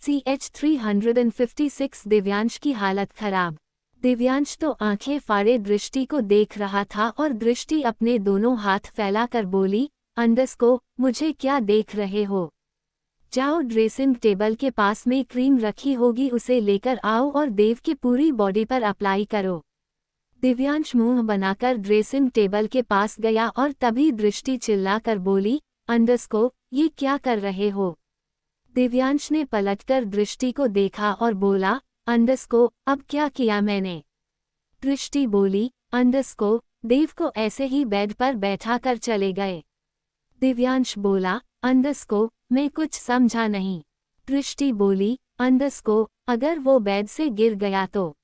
CH356 Divyansh की हालत खराब। दिव्यांश तो आंखें फाड़े दृष्टि को देख रहा था और दृष्टि अपने दोनों हाथ फैलाकर बोली, अंडरस्को, मुझे क्या देख रहे हो? जाओ, ड्रेसिंग टेबल के पास में क्रीम रखी होगी, उसे लेकर आओ और देव की पूरी बॉडी पर अप्लाई करो। दिव्यांश मुंह बनाकर ड्रेसिंग टेबल के पास गया और तभी दृष्टि चिल्लाकर बोली, अंडरस्को, ये क्या कर रहे हो? दिव्यांश ने पलटकर दृष्टि को देखा और बोला, अंडरस्को, अब क्या किया मैंने? दृष्टि बोली, अंडरस्को, देव को ऐसे ही बेड पर बैठा कर चले गए। दिव्यांश बोला, अंडरस्को, मैं कुछ समझा नहीं। दृष्टि बोली, अंडरस्को, अगर वो बेड से गिर गया तो?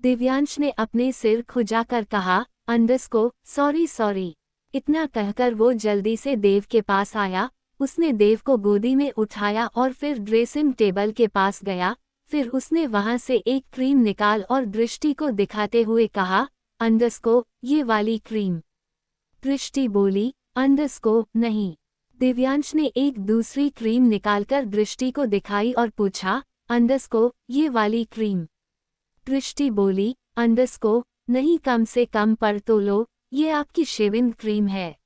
दिव्यांश ने अपने सिर खुजाकर कहा, अंडरस्को, सॉरी। इतना कहकर वो जल्दी से देव के पास आया। उसने देव को गोदी में उठाया और फिर ड्रेसिंग टेबल के पास गया। फिर उसने वहां से एक क्रीम निकाल और दृष्टि को दिखाते हुए कहा, अंडरस्को, ये वाली क्रीम। दृष्टि बोली, अंडरस्को, नहीं। दिव्यांश ने एक दूसरी क्रीम निकालकर दृष्टि को दिखाई और पूछा, अंडरस्को, ये वाली क्रीम? दृष्टि बोली, अंडरस्को, नहीं, कम से कम पर तो लो, ये आपकी शेविंग क्रीम है।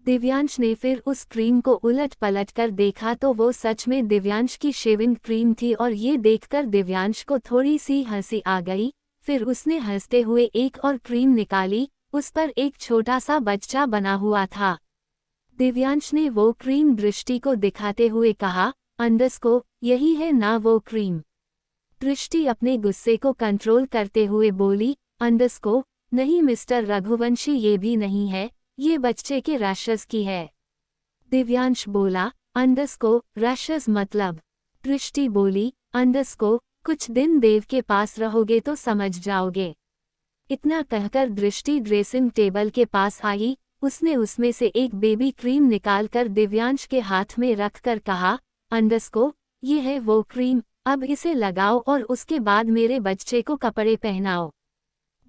दिव्यांश ने फिर उस क्रीम को उलट पलट कर देखा तो वो सच में दिव्यांश की शेविंग क्रीम थी और ये देखकर दिव्यांश को थोड़ी सी हंसी आ गई। फिर उसने हंसते हुए एक और क्रीम निकाली, उस पर एक छोटा सा बच्चा बना हुआ था। दिव्यांश ने वो क्रीम दृष्टि को दिखाते हुए कहा, अंडरस्को, यही है ना वो क्रीम? दृष्टि अपने गुस्से को कंट्रोल करते हुए बोली, अंडरस्को, नहीं मिस्टर रघुवंशी, ये भी नहीं है, ये बच्चे के रैशेस की है। दिव्यांश बोला, अंडरस्को, रैशेस मतलब? दृष्टि बोली, अंडरस्को, कुछ दिन देव के पास रहोगे तो समझ जाओगे। इतना कहकर दृष्टि ड्रेसिंग टेबल के पास आई। उसने उसमें से एक बेबी क्रीम निकालकर दिव्यांश के हाथ में रखकर कहा, अंडरस्को, ये है वो क्रीम, अब इसे लगाओ और उसके बाद मेरे बच्चे को कपड़े पहनाओ।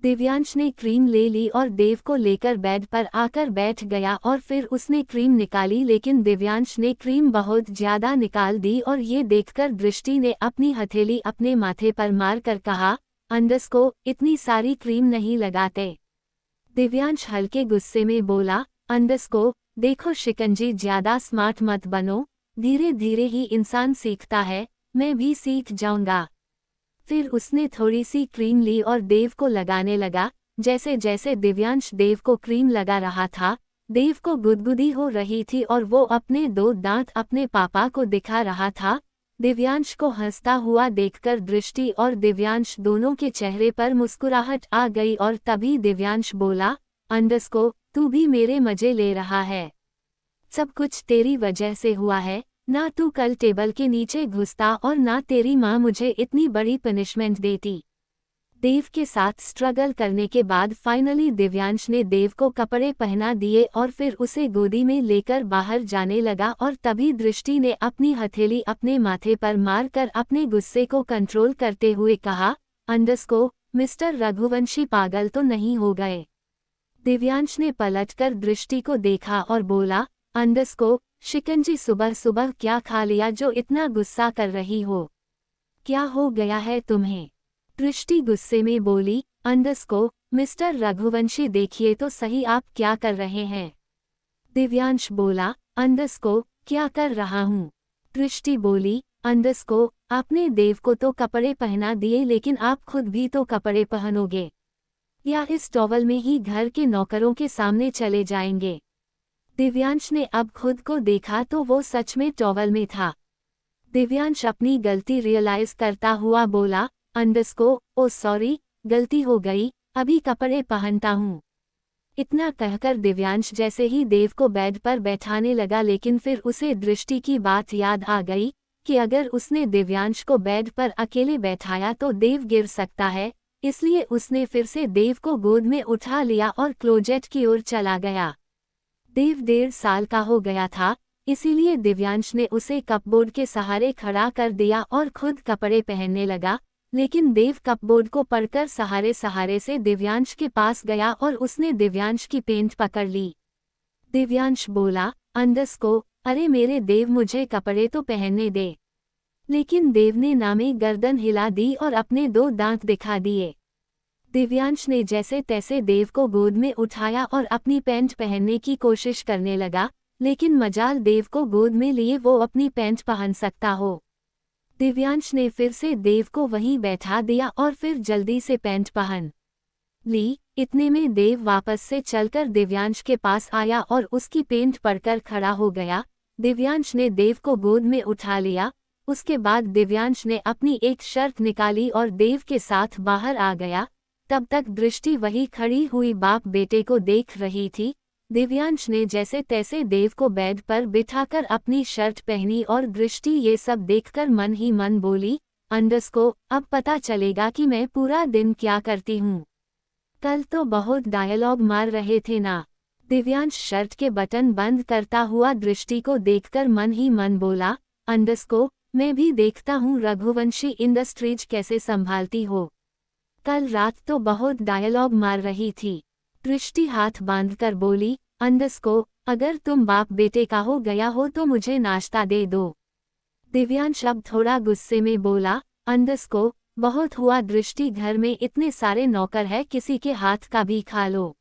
दिव्यांश ने क्रीम ले ली और देव को लेकर बेड पर आकर बैठ गया और फिर उसने क्रीम निकाली, लेकिन दिव्यांश ने क्रीम बहुत ज्यादा निकाल दी और ये देखकर दृष्टि ने अपनी हथेली अपने माथे पर मारकर कहा, अंडरस्को, इतनी सारी क्रीम नहीं लगाते। दिव्यांश हल्के गुस्से में बोला, अंडरस्को, देखो शिकंजी, ज्यादा स्मार्ट मत बनो, धीरे धीरे ही इंसान सीखता है, मैं भी सीख जाऊंगा। फिर उसने थोड़ी सी क्रीम ली और देव को लगाने लगा। जैसे जैसे दिव्यांश देव को क्रीम लगा रहा था, देव को गुदगुदी हो रही थी और वो अपने 2 दांत अपने पापा को दिखा रहा था। दिव्यांश को हंसता हुआ देखकर दृष्टि और दिव्यांश दोनों के चेहरे पर मुस्कुराहट आ गई और तभी दिव्यांश बोला, अंडरस्को, तू भी मेरे मजे ले रहा है? सब कुछ तेरी वजह से हुआ है, ना तू कल टेबल के नीचे घुसता और ना तेरी माँ मुझे इतनी बड़ी पनिशमेंट देती। देव के साथ स्ट्रगल करने के बाद फाइनली दिव्यांश ने देव को कपड़े पहना दिए और फिर उसे गोदी में लेकर बाहर जाने लगा और तभी दृष्टि ने अपनी हथेली अपने माथे पर मारकर अपने गुस्से को कंट्रोल करते हुए कहा, अंडरस्को, मिस्टर रघुवंशी पागल तो नहीं हो गए? दिव्यांश ने पलटकर दृष्टि को देखा और बोला, अंडरस्को, शिकंजी, सुबह सुबह क्या खा लिया जो इतना गुस्सा कर रही हो? क्या हो गया है तुम्हें? दृष्टि गुस्से में बोली, अंडरस्को, मिस्टर रघुवंशी, देखिए तो सही आप क्या कर रहे हैं? दिव्यांश बोला, अंडरस्को, क्या कर रहा हूँ? दृष्टि बोली, अंडरस्को, आपने देव को तो कपड़े पहना दिए, लेकिन आप खुद भी तो कपड़े पहनोगे, या इस टॉवल में ही घर के नौकरों के सामने चले जाएंगे? दिव्यांश ने अब खुद को देखा तो वो सच में टॉवल में था। दिव्यांश अपनी गलती रियलाइज करता हुआ बोला, अंडरस्को, ओ सॉरी, गलती हो गई, अभी कपड़े पहनता हूँ। इतना कहकर दिव्यांश जैसे ही देव को बेड पर बैठाने लगा, लेकिन फिर उसे दृष्टि की बात याद आ गई कि अगर उसने दिव्यांश को बेड पर अकेले बैठाया तो देव गिर सकता है, इसलिए उसने फिर से देव को गोद में उठा लिया और क्लोजेट की ओर चला गया। देव 1.5 साल का हो गया था, इसीलिए दिव्यांश ने उसे कपबोर्ड के सहारे खड़ा कर दिया और खुद कपड़े पहनने लगा, लेकिन देव कपबोर्ड को पकड़कर सहारे सहारे से दिव्यांश के पास गया और उसने दिव्यांश की पेंट पकड़ ली। दिव्यांश बोला, अंडरस्को, अरे मेरे देव, मुझे कपड़े तो पहनने दे। लेकिन देव ने नामे गर्दन हिला दी और अपने 2 दांत दिखा दिए। दिव्यांश ने जैसे तैसे देव को गोद में उठाया और अपनी पैंट पहनने की कोशिश करने लगा, लेकिन मजाल देव को गोद में लिए वो अपनी पैंट पहन सकता हो। दिव्यांश ने फिर से देव को वहीं बैठा दिया और फिर जल्दी से पैंट पहन ली। इतने में देव वापस से चलकर दिव्यांश के पास आया और उसकी पैंट पकड़कर खड़ा हो गया। दिव्यांश ने देव को गोद में उठा लिया। उसके बाद दिव्यांश ने अपनी एक शर्ट निकाली और देव के साथ बाहर आ गया। तब तक दृष्टि वही खड़ी हुई बाप बेटे को देख रही थी। दिव्यांश ने जैसे तैसे देव को बेड पर बिठाकर अपनी शर्ट पहनी और दृष्टि ये सब देखकर मन ही मन बोली, अंडरस्को अब पता चलेगा कि मैं पूरा दिन क्या करती हूँ। कल तो बहुत डायलॉग मार रहे थे ना। दिव्यांश शर्ट के बटन बंद करता हुआ दृष्टि को देखकर मन ही मन बोला, अंडरस्को मैं भी देखता हूँ रघुवंशी इंडस्ट्रीज कैसे संभालती हो। कल रात तो बहुत डायलॉग मार रही थी। दृष्टि हाथ बांधकर बोली, अंडरस्को अगर तुम बाप बेटे का हो गया हो तो मुझे नाश्ता दे दो। दिव्यांश अब थोड़ा गुस्से में बोला, अंडरस्को बहुत हुआ, दृष्टि घर में इतने सारे नौकर है, किसी के हाथ का भी खा लो।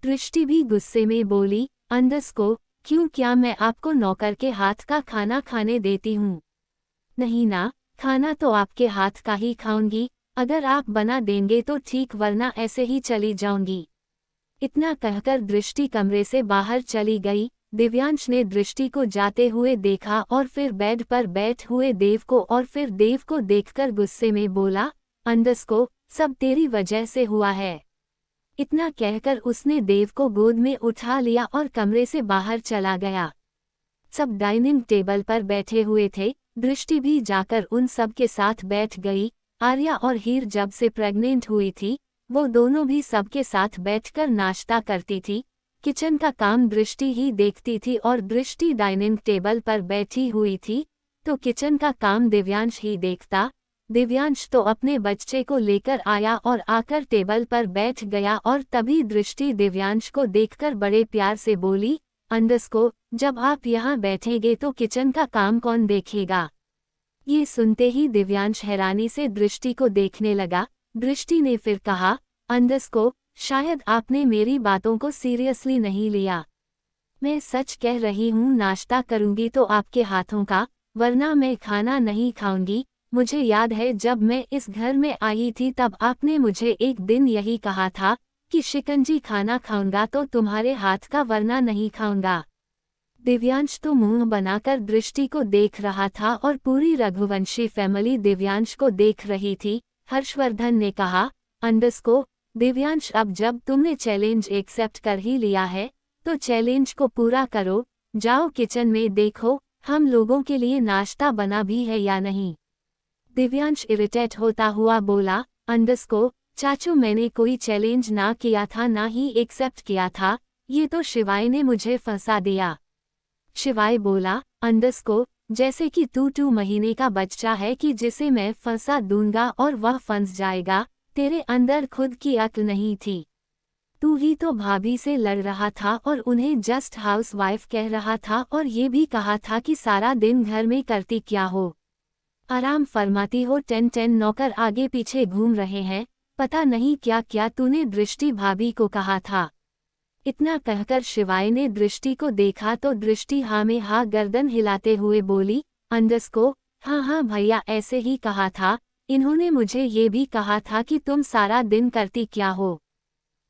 दृष्टि भी गुस्से में बोली, अंडरस्को क्यों, क्या मैं आपको नौकर के हाथ का खाना खाने देती हूँ? नहीं ना, खाना तो आपके हाथ का ही खाऊंगी। अगर आप बना देंगे तो ठीक, वरना ऐसे ही चली जाऊंगी। इतना कहकर दृष्टि कमरे से बाहर चली गई। दिव्यांश ने दृष्टि को जाते हुए देखा और फिर बेड पर बैठ हुए देव को और फिर देव को देखकर गुस्से में बोला, अंडरस्को सब तेरी वजह से हुआ है। इतना कहकर उसने देव को गोद में उठा लिया और कमरे से बाहर चला गया। सब डाइनिंग टेबल पर बैठे हुए थे। दृष्टि भी जाकर उन सब के साथ बैठ गई। आर्या और हीर जब से प्रेग्नेंट हुई थी वो दोनों भी सबके साथ बैठकर नाश्ता करती थी। किचन का काम दृष्टि ही देखती थी और दृष्टि डाइनिंग टेबल पर बैठी हुई थी तो किचन का काम दिव्यांश ही देखता। दिव्यांश तो अपने बच्चे को लेकर आया और आकर टेबल पर बैठ गया और तभी दृष्टि दिव्यांश को देखकर बड़े प्यार से बोली, अंडरस्को जब आप यहाँ बैठेंगे तो किचन का काम कौन देखेगा? ये सुनते ही दिव्यांश हैरानी से दृष्टि को देखने लगा। दृष्टि ने फिर कहा, अंडरस्को शायद आपने मेरी बातों को सीरियसली नहीं लिया। मैं सच कह रही हूँ, नाश्ता करूँगी तो आपके हाथों का, वरना मैं खाना नहीं खाऊंगी। मुझे याद है जब मैं इस घर में आई थी तब आपने मुझे एक दिन यही कहा था कि शिकंजी खाना खाऊंगा तो तुम्हारे हाथ का, वरना नहीं खाऊंगा। दिव्यांश तो मुंह बनाकर दृष्टि को देख रहा था और पूरी रघुवंशी फैमिली दिव्यांश को देख रही थी। हर्षवर्धन ने कहा, अंडरस्को दिव्यांश अब जब तुमने चैलेंज एक्सेप्ट कर ही लिया है तो चैलेंज को पूरा करो। जाओ किचन में देखो हम लोगों के लिए नाश्ता बना भी है या नहीं। दिव्यांश इरिटेट होता हुआ बोला, अंडरस्को चाचू मैंने कोई चैलेंज ना किया था, ना ही एक्सेप्ट किया था, ये तो शिवाय ने मुझे फंसा दिया। शिवाय बोला, अंडरस्को जैसे कि तू 2 महीने का बच्चा है कि जिसे मैं फंसा दूंगा और वह फंस जाएगा। तेरे अंदर खुद की अक्ल नहीं थी। तू ही तो भाभी से लड़ रहा था और उन्हें जस्ट हाउस वाइफ कह रहा था और ये भी कहा था कि सारा दिन घर में करती क्या हो, आराम फरमाती हो। 10 नौकर आगे पीछे घूम रहे हैं, पता नहीं क्या क्या तूने दृष्टि भाभी को कहा था। इतना कहकर शिवाय ने दृष्टि को देखा तो दृष्टि हाँ में हाँ गर्दन हिलाते हुए बोली, अंडरस्को हाँ भैया ऐसे ही कहा था। इन्होंने मुझे ये भी कहा था कि तुम सारा दिन करती क्या हो।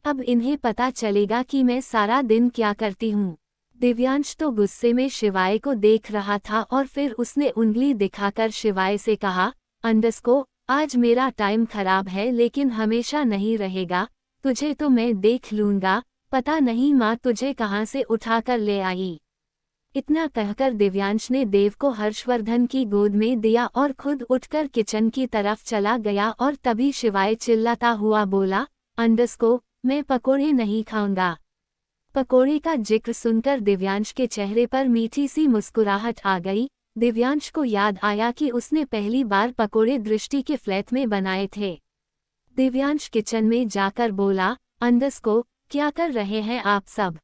अब इन्हें पता चलेगा कि मैं सारा दिन क्या करती हूँ। दिव्यांश तो गुस्से में शिवाय को देख रहा था और फिर उसने उंगली दिखाकर शिवाय से कहा, अंडरस्को आज मेरा टाइम खराब है लेकिन हमेशा नहीं रहेगा। तुझे तो मैं देख लूंगा, पता नहीं माँ तुझे कहाँ से उठाकर ले आई। इतना कहकर दिव्यांश ने देव को हर्षवर्धन की गोद में दिया और खुद उठकर किचन की तरफ चला गया और तभी शिवाय चिल्लाता हुआ बोला, अंडरस्को मैं पकोड़े नहीं खाऊंगा। पकोड़े का जिक्र सुनकर दिव्यांश के चेहरे पर मीठी सी मुस्कुराहट आ गई। दिव्यांश को याद आया कि उसने पहली बार पकोड़े दृष्टि के फ्लैट में बनाए थे। दिव्यांश किचन में जाकर बोला, अंडरस्को क्या कर रहे हैं आप सब?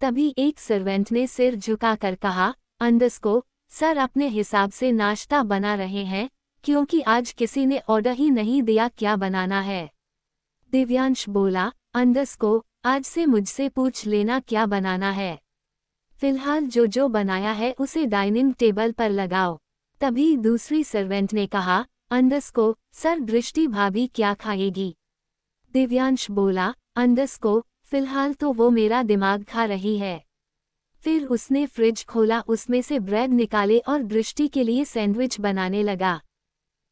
तभी एक सर्वेंट ने सिर झुकाकर कहा, अंडरस्को सर अपने हिसाब से नाश्ता बना रहे हैं, क्योंकि आज किसी ने ऑर्डर ही नहीं दिया क्या बनाना है। दिव्यांश बोला, अंडरस्को, आज से मुझसे पूछ लेना क्या बनाना है। फिलहाल जो जो बनाया है उसे डाइनिंग टेबल पर लगाओ। तभी दूसरी सर्वेंट ने कहा, अंडरस्को, सर दृष्टि भाभी क्या खाएगी। दिव्यांश बोला, अंडरस्को, फिलहाल तो वो मेरा दिमाग खा रही है। फिर उसने फ्रिज खोला, उसमें से ब्रेड निकाले और दृष्टि के लिए सैंडविच बनाने लगा।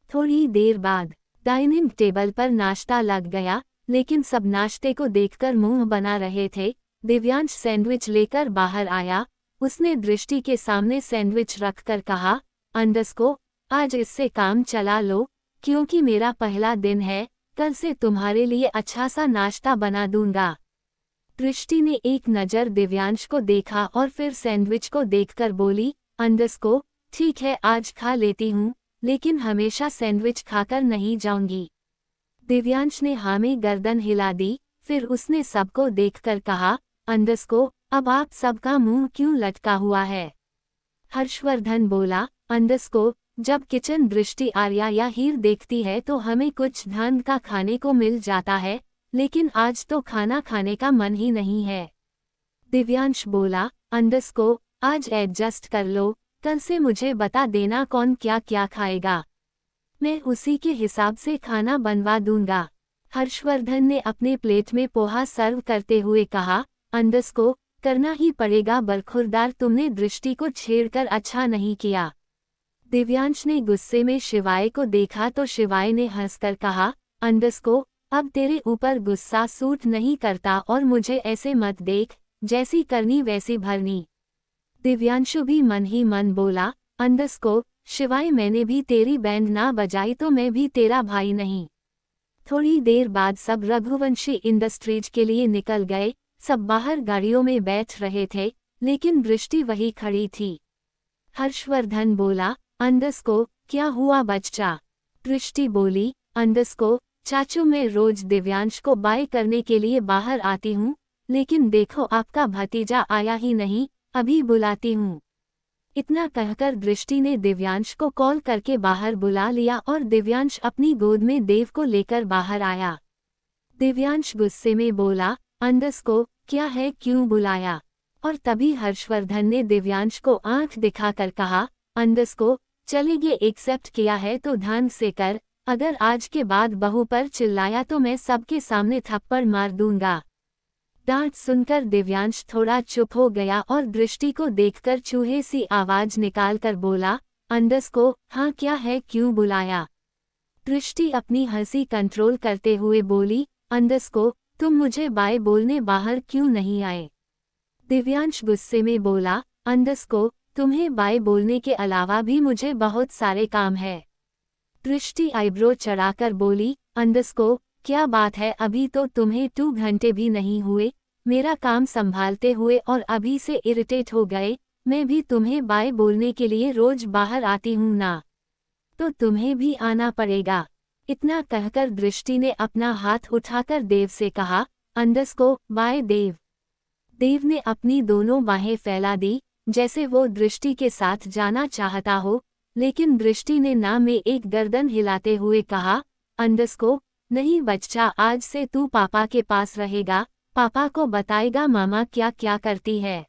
थोड़ी देर बाद डाइनिंग टेबल पर नाश्ता लग गया, लेकिन सब नाश्ते को देखकर मुंह बना रहे थे। दिव्यांश सैंडविच लेकर बाहर आया। उसने दृष्टि के सामने सैंडविच रखकर कहा, अंडरस्को, आज इससे काम चला लो, क्योंकि मेरा पहला दिन है, कल से तुम्हारे लिए अच्छा सा नाश्ता बना दूंगा। दृष्टि ने एक नज़र दिव्यांश को देखा और फिर सैंडविच को देखकर बोली, अंडरस्को, ठीक है आज खा लेती हूँ, लेकिन हमेशा सैंडविच खाकर नहीं जाऊंगी। दिव्यांश ने हाँ में गर्दन हिला दी। फिर उसने सबको देखकर कहा, अंडरस्को, अब आप सबका मुंह क्यों लटका हुआ है। हर्षवर्धन बोला, अंडरस्को, जब किचन दृष्टि आर्या या हीर देखती है तो हमें कुछ ढंग का खाने को मिल जाता है, लेकिन आज तो खाना खाने का मन ही नहीं है। दिव्यांश बोला, अंडरस्को, आज एडजस्ट कर लो, कल से मुझे बता देना कौन क्या क्या खाएगा, मैं उसी के हिसाब से खाना बनवा दूंगा। हर्षवर्धन ने अपने प्लेट में पोहा सर्व करते हुए कहा, अंडरस्को, करना ही पड़ेगा बरखुरदार, तुमने दृष्टि को छेड़कर अच्छा नहीं किया। दिव्यांश ने गुस्से में शिवाय को देखा तो शिवाय ने हंसकर कहा, अंडरस्को, अब तेरे ऊपर गुस्सा सूट नहीं करता और मुझे ऐसे मत देख, जैसी करनी वैसी भरनी। दिव्यांशु भी मन ही मन बोला, अंडरस्को, शिवाय मैंने भी तेरी बैंड ना बजाई तो मैं भी तेरा भाई नहीं। थोड़ी देर बाद सब रघुवंशी इंडस्ट्रीज के लिए निकल गए। सब बाहर गाड़ियों में बैठ रहे थे, लेकिन दृष्टि वही खड़ी थी। हर्षवर्धन बोला, अंडरस्को, क्या हुआ बच्चा। दृष्टि बोली, अंडरस्को, चाचू मैं रोज दिव्यांश को बाय करने के लिए बाहर आती हूँ, लेकिन देखो आपका भतीजा आया ही नहीं, अभी बुलाती हूँ। इतना कहकर दृष्टि ने दिव्यांश को कॉल करके बाहर बुला लिया और दिव्यांश अपनी गोद में देव को लेकर बाहर आया। दिव्यांश गुस्से में बोला, अंडरस्को, क्या है क्यों बुलाया। और तभी हर्षवर्धन ने दिव्यांश को आंख दिखाकर कहा, अंडरस्को, चले ये एक्सेप्ट किया है तो ध्यान से कर, अगर आज के बाद बहू पर चिल्लाया तो मैं सबके सामने थप्पड़ मार दूंगा। डांट सुनकर दिव्यांश थोड़ा चुप हो गया और दृष्टि को देखकर चूहे सी आवाज निकालकर बोला, अंडरस्को, हाँ क्या है क्यों बुलाया। दृष्टि अपनी हंसी कंट्रोल करते हुए बोली, अंडरस्को, तुम मुझे बाय बोलने बाहर क्यों नहीं आए। दिव्यांश गुस्से में बोला, अंडरस्को, तुम्हें बाय बोलने के अलावा भी मुझे बहुत सारे काम है। दृष्टि आईब्रो चढ़ाकर बोली, अंडरस्को, क्या बात है, अभी तो तुम्हें 2 घंटे भी नहीं हुए मेरा काम संभालते हुए और अभी से इरिटेट हो गए। मैं भी तुम्हें बाय बोलने के लिए रोज बाहर आती हूँ ना, तो तुम्हें भी आना पड़ेगा। इतना कहकर दृष्टि ने अपना हाथ उठाकर देव से कहा, अंडरस्को, बाय देव। देव ने अपनी दोनों बाहें फैला दी, जैसे वो दृष्टि के साथ जाना चाहता हो, लेकिन दृष्टि ने ना में एक गर्दन हिलाते हुए कहा, अंडरस्को, नहीं बच्चा, आज से तू पापा के पास रहेगा, पापा को बताएगा मामा क्या क्या करती है।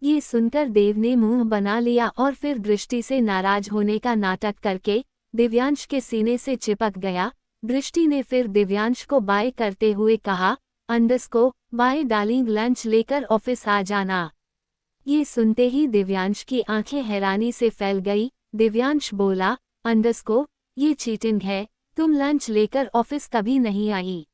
ये सुनकर देव ने मुंह बना लिया और फिर दृष्टि से नाराज होने का नाटक करके दिव्यांश के सीने से चिपक गया। दृष्टि ने फिर दिव्यांश को बाय करते हुए कहा, अंडरस्को, बाय डार्लिंग, लंच लेकर ऑफिस आ जाना। ये सुनते ही दिव्यांश की आंखें हैरानी से फैल गई। दिव्यांश बोला, अंडरस्को, ये चीटिंग है, तुम लंच लेकर ऑफिस कभी नहीं आई।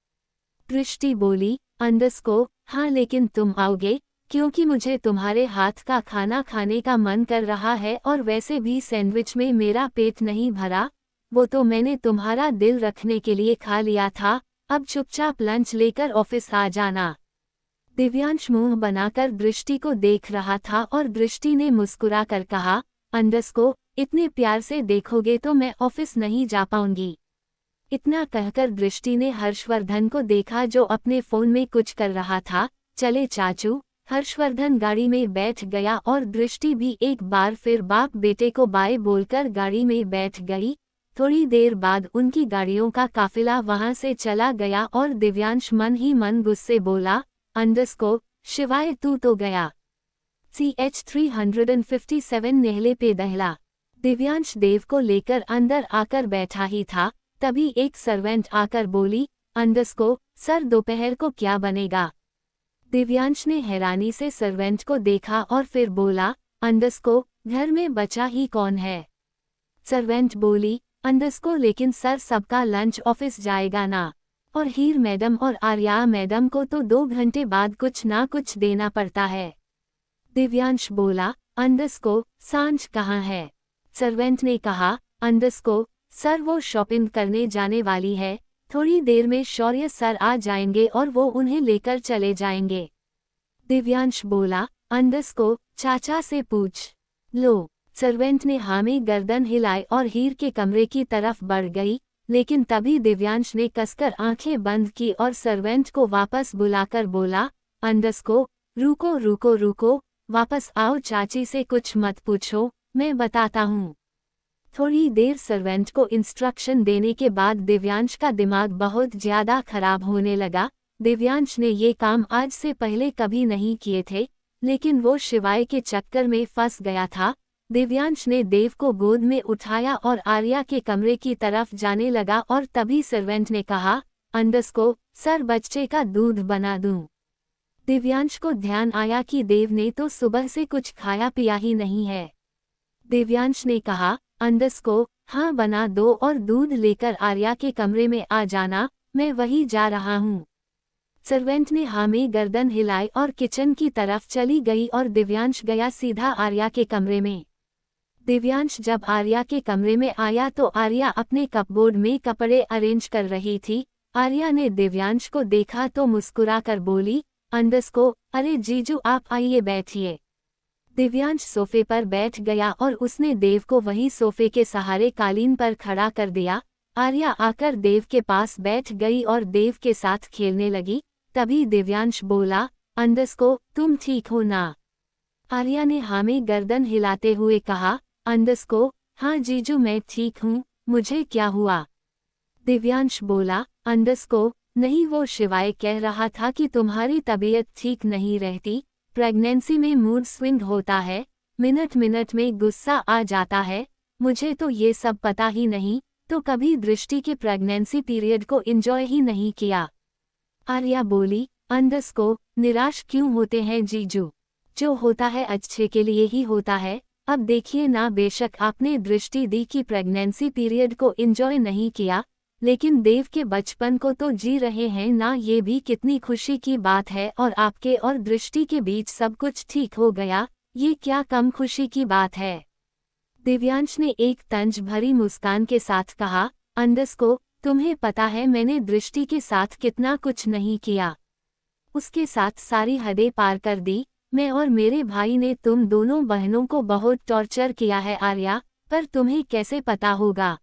दृष्टि बोली, अंडरस्को, हाँ लेकिन तुम आओगे, क्योंकि मुझे तुम्हारे हाथ का खाना खाने का मन कर रहा है और वैसे भी सैंडविच में मेरा पेट नहीं भरा, वो तो मैंने तुम्हारा दिल रखने के लिए खा लिया था। अब चुपचाप लंच लेकर ऑफिस आ जाना। दिव्यांश मुंह बनाकर दृष्टि को देख रहा था और दृष्टि ने मुस्कुरा कर कहा, अंडरस्को, इतने प्यार से देखोगे तो मैं ऑफिस नहीं जा पाऊंगी। इतना कहकर दृष्टि ने हर्षवर्धन को देखा जो अपने फोन में कुछ कर रहा था। चले चाचू, हर्षवर्धन गाड़ी में बैठ गया और दृष्टि भी एक बार फिर बाप बेटे को बाय बोलकर गाड़ी में बैठ गई। थोड़ी देर बाद उनकी गाड़ियों का काफिला वहां से चला गया और दिव्यांश मन ही मन गुस्से बोला, अंडरस्को शिवाय तू तो गया। CH 357 नेहले पे दहला। दिव्यांश देव को लेकर अंदर आकर बैठा ही था, तभी एक सर्वेंट आकर बोली, अंडरस्को सर दोपहर को क्या बनेगा। दिव्यांश ने हैरानी से सर्वेंट को देखा और फिर बोला, अंडरस्को घर में बचा ही कौन है। सर्वेंट बोली, अंडरस्को लेकिन सर सबका लंच ऑफिस जाएगा ना, और हीर मैडम और आर्या मैडम को तो 2 घंटे बाद कुछ ना कुछ देना पड़ता है। दिव्यांश बोला, अंडरस्को सांझ कहाँ है। सर्वेंट ने कहा, अंडरस्को सर वो शॉपिंग करने जाने वाली है, थोड़ी देर में शौर्य सर आ जाएंगे और वो उन्हें लेकर चले जाएंगे। दिव्यांश बोला, अंडरस्को चाचा से पूछ लो। सर्वेंट ने हाँ में गर्दन हिलाई और हीर के कमरे की तरफ बढ़ गई, लेकिन तभी दिव्यांश ने कसकर आंखें बंद की और सर्वेंट को वापस बुलाकर बोला, अंडरस्को रुको रुको रुको, वापस आओ, चाची से कुछ मत पूछो, मैं बताता हूँ। थोड़ी देर सर्वेंट को इंस्ट्रक्शन देने के बाद दिव्यांश का दिमाग बहुत ज्यादा खराब होने लगा। दिव्यांश ने ये काम आज से पहले कभी नहीं किए थे, लेकिन वो शिवाय के चक्कर में फंस गया था। दिव्यांश ने देव को गोद में उठाया और आर्या के कमरे की तरफ जाने लगा और तभी सर्वेंट ने कहा, अंडरस्को सर बच्चे का दूध बना दूं। दिव्यांश को ध्यान आया कि देव ने तो सुबह से कुछ खाया पिया ही नहीं है। दिव्यांश ने कहा, अंडरस्को हाँ बना दो और दूध लेकर आर्या के कमरे में आ जाना, मैं वही जा रहा हूँ। सर्वेंट ने हाँ में गर्दन हिलाई और किचन की तरफ चली गई और दिव्यांश गया सीधा आर्या के कमरे में। दिव्यांश जब आर्या के कमरे में आया तो आर्या अपने कपबोर्ड में कपड़े अरेंज कर रही थी। आर्या ने दिव्यांश को देखा तो मुस्कुरा कर बोली, अंडरस्को अरे जीजू आप आइए बैठिए। दिव्यांश सोफे पर बैठ गया और उसने देव को वही सोफे के सहारे कालीन पर खड़ा कर दिया। आर्या आकर देव के पास बैठ गई और देव के साथ खेलने लगी। तभी दिव्यांश बोला, अंडरस्को तुम ठीक हो ना। आर्या ने हाँ में गर्दन हिलाते हुए कहा, अंडरस्को हाँ जीजू मैं ठीक हूँ, मुझे क्या हुआ। दिव्यांश बोला, अंडरस्को नहीं वो शिवाय कह रहा था कि तुम्हारी तबीयत ठीक नहीं रहती, प्रेगनेंसी में मूड स्विंग होता है, मिनट मिनट में गुस्सा आ जाता है, मुझे तो ये सब पता ही नहीं, तो कभी दृष्टि के प्रेगनेंसी पीरियड को एंजॉय ही नहीं किया। आर्या बोली, अंडरस्को निराश क्यों होते हैं जीजू, जो होता है अच्छे के लिए ही होता है। अब देखिए ना, बेशक आपने दृष्टि दी कि प्रेगनेंसी पीरियड को एंजॉय नहीं किया, लेकिन देव के बचपन को तो जी रहे हैं ना, ये भी कितनी खुशी की बात है। और आपके और दृष्टि के बीच सब कुछ ठीक हो गया, ये क्या कम खुशी की बात है। दिव्यांश ने एक तंज भरी मुस्कान के साथ कहा, अंडरस्को तुम्हें पता है मैंने दृष्टि के साथ कितना कुछ नहीं किया, उसके साथ सारी हदें पार कर दी। मैं और मेरे भाई ने तुम दोनों बहनों को बहुत टॉर्चर किया है आर्या, पर तुम्हें कैसे पता होगा,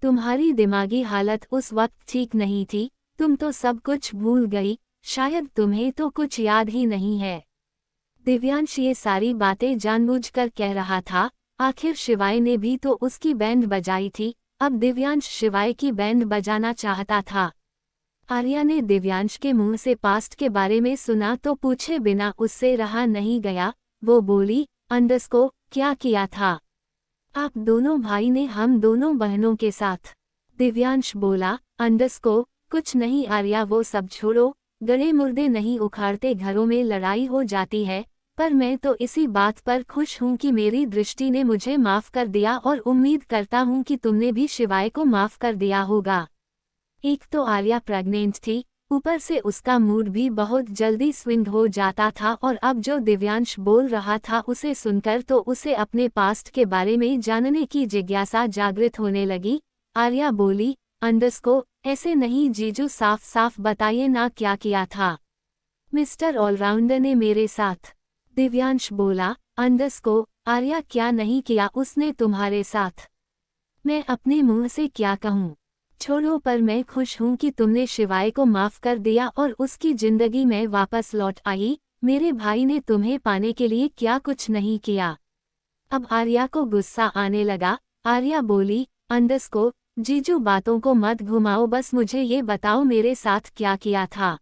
तुम्हारी दिमागी हालत उस वक्त ठीक नहीं थी, तुम तो सब कुछ भूल गई, शायद तुम्हें तो कुछ याद ही नहीं है। दिव्यांश ये सारी बातें जानबूझकर कह रहा था, आखिर शिवाय ने भी तो उसकी बैंड बजाई थी, अब दिव्यांश शिवाय की बैंड बजाना चाहता था। आर्या ने दिव्यांश के मुंह से पास्ट के बारे में सुना तो पूछे बिना उससे रहा नहीं गया। वो बोली, अंडरस्को क्या किया था आप दोनों भाई ने हम दोनों बहनों के साथ। दिव्यांश बोला, अंडरस्को कुछ नहीं आर्या, वो सब छोड़ो, गड़े मुर्दे नहीं उखाड़ते, घरों में लड़ाई हो जाती है, पर मैं तो इसी बात पर खुश हूँ कि मेरी दृष्टि ने मुझे माफ कर दिया और उम्मीद करता हूँ कि तुमने भी शिवाय को माफ कर दिया होगा। एक तो आर्या प्रेग्नेंट थी, ऊपर से उसका मूड भी बहुत जल्दी स्विंग हो जाता था, और अब जो दिव्यांश बोल रहा था उसे सुनकर तो उसे अपने पास्ट के बारे में जानने की जिज्ञासा जागृत होने लगी। आर्या बोली, अंडरस्को ऐसे नहीं जीजू, साफ साफ बताइए ना क्या किया था मिस्टर ऑलराउंडर ने मेरे साथ। दिव्यांश बोला, अंडरस्को आर्या क्या नहीं किया उसने तुम्हारे साथ, मैं अपने मुंह से क्या कहूँ, छोड़ो, पर मैं खुश हूँ कि तुमने शिवाय को माफ कर दिया और उसकी जिंदगी में वापस लौट आई। मेरे भाई ने तुम्हें पाने के लिए क्या कुछ नहीं किया। अब आर्या को गुस्सा आने लगा। आर्या बोली, अंडरस्को, जीजू बातों को मत घुमाओ, बस मुझे ये बताओ मेरे साथ क्या किया था।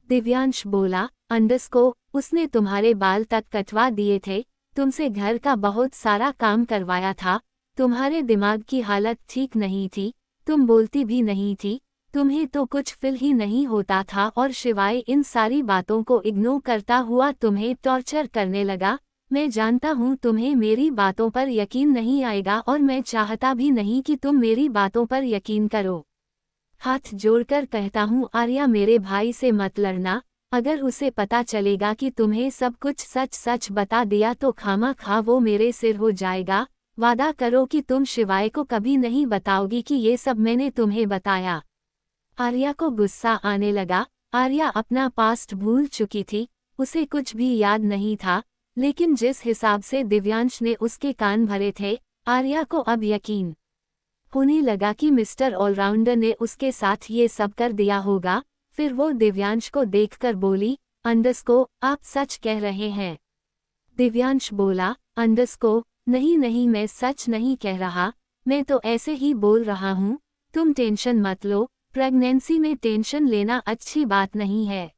दिव्यांश बोला, अंडरस्को, उसने तुम्हारे बाल तक कटवा दिए थे, तुमसे घर का बहुत सारा काम करवाया था, तुम्हारे दिमाग की हालत ठीक नहीं थी, तुम बोलती भी नहीं थी, तुम्हें तो कुछ फील ही नहीं होता था और शिवाय इन सारी बातों को इग्नोर करता हुआ तुम्हें टॉर्चर करने लगा। मैं जानता हूँ तुम्हें मेरी बातों पर यकीन नहीं आएगा और मैं चाहता भी नहीं कि तुम मेरी बातों पर यकीन करो। हाथ जोड़कर कहता हूँ आर्या, मेरे भाई से मत लड़ना, अगर उसे पता चलेगा कि तुम्हें सब कुछ सच सच बता दिया तो खामा खा वो मेरे सिर हो जाएगा। वादा करो कि तुम शिवाय को कभी नहीं बताओगी कि ये सब मैंने तुम्हें बताया। आर्या को गुस्सा आने लगा। आर्या अपना पास्ट भूल चुकी थी, उसे कुछ भी याद नहीं था, लेकिन जिस हिसाब से दिव्यांश ने उसके कान भरे थे, आर्या को अब यकीन होने लगा कि मिस्टर ऑलराउंडर ने उसके साथ ये सब कर दिया होगा। फिर वो दिव्यांश को देखकर बोली, अंडरस्को, आप सच कह रहे हैं। दिव्यांश बोला, अंडरस्को, नहीं नहीं, मैं सच नहीं कह रहा, मैं तो ऐसे ही बोल रहा हूँ, तुम टेंशन मत लो, प्रेगनेंसी में टेंशन लेना अच्छी बात नहीं है।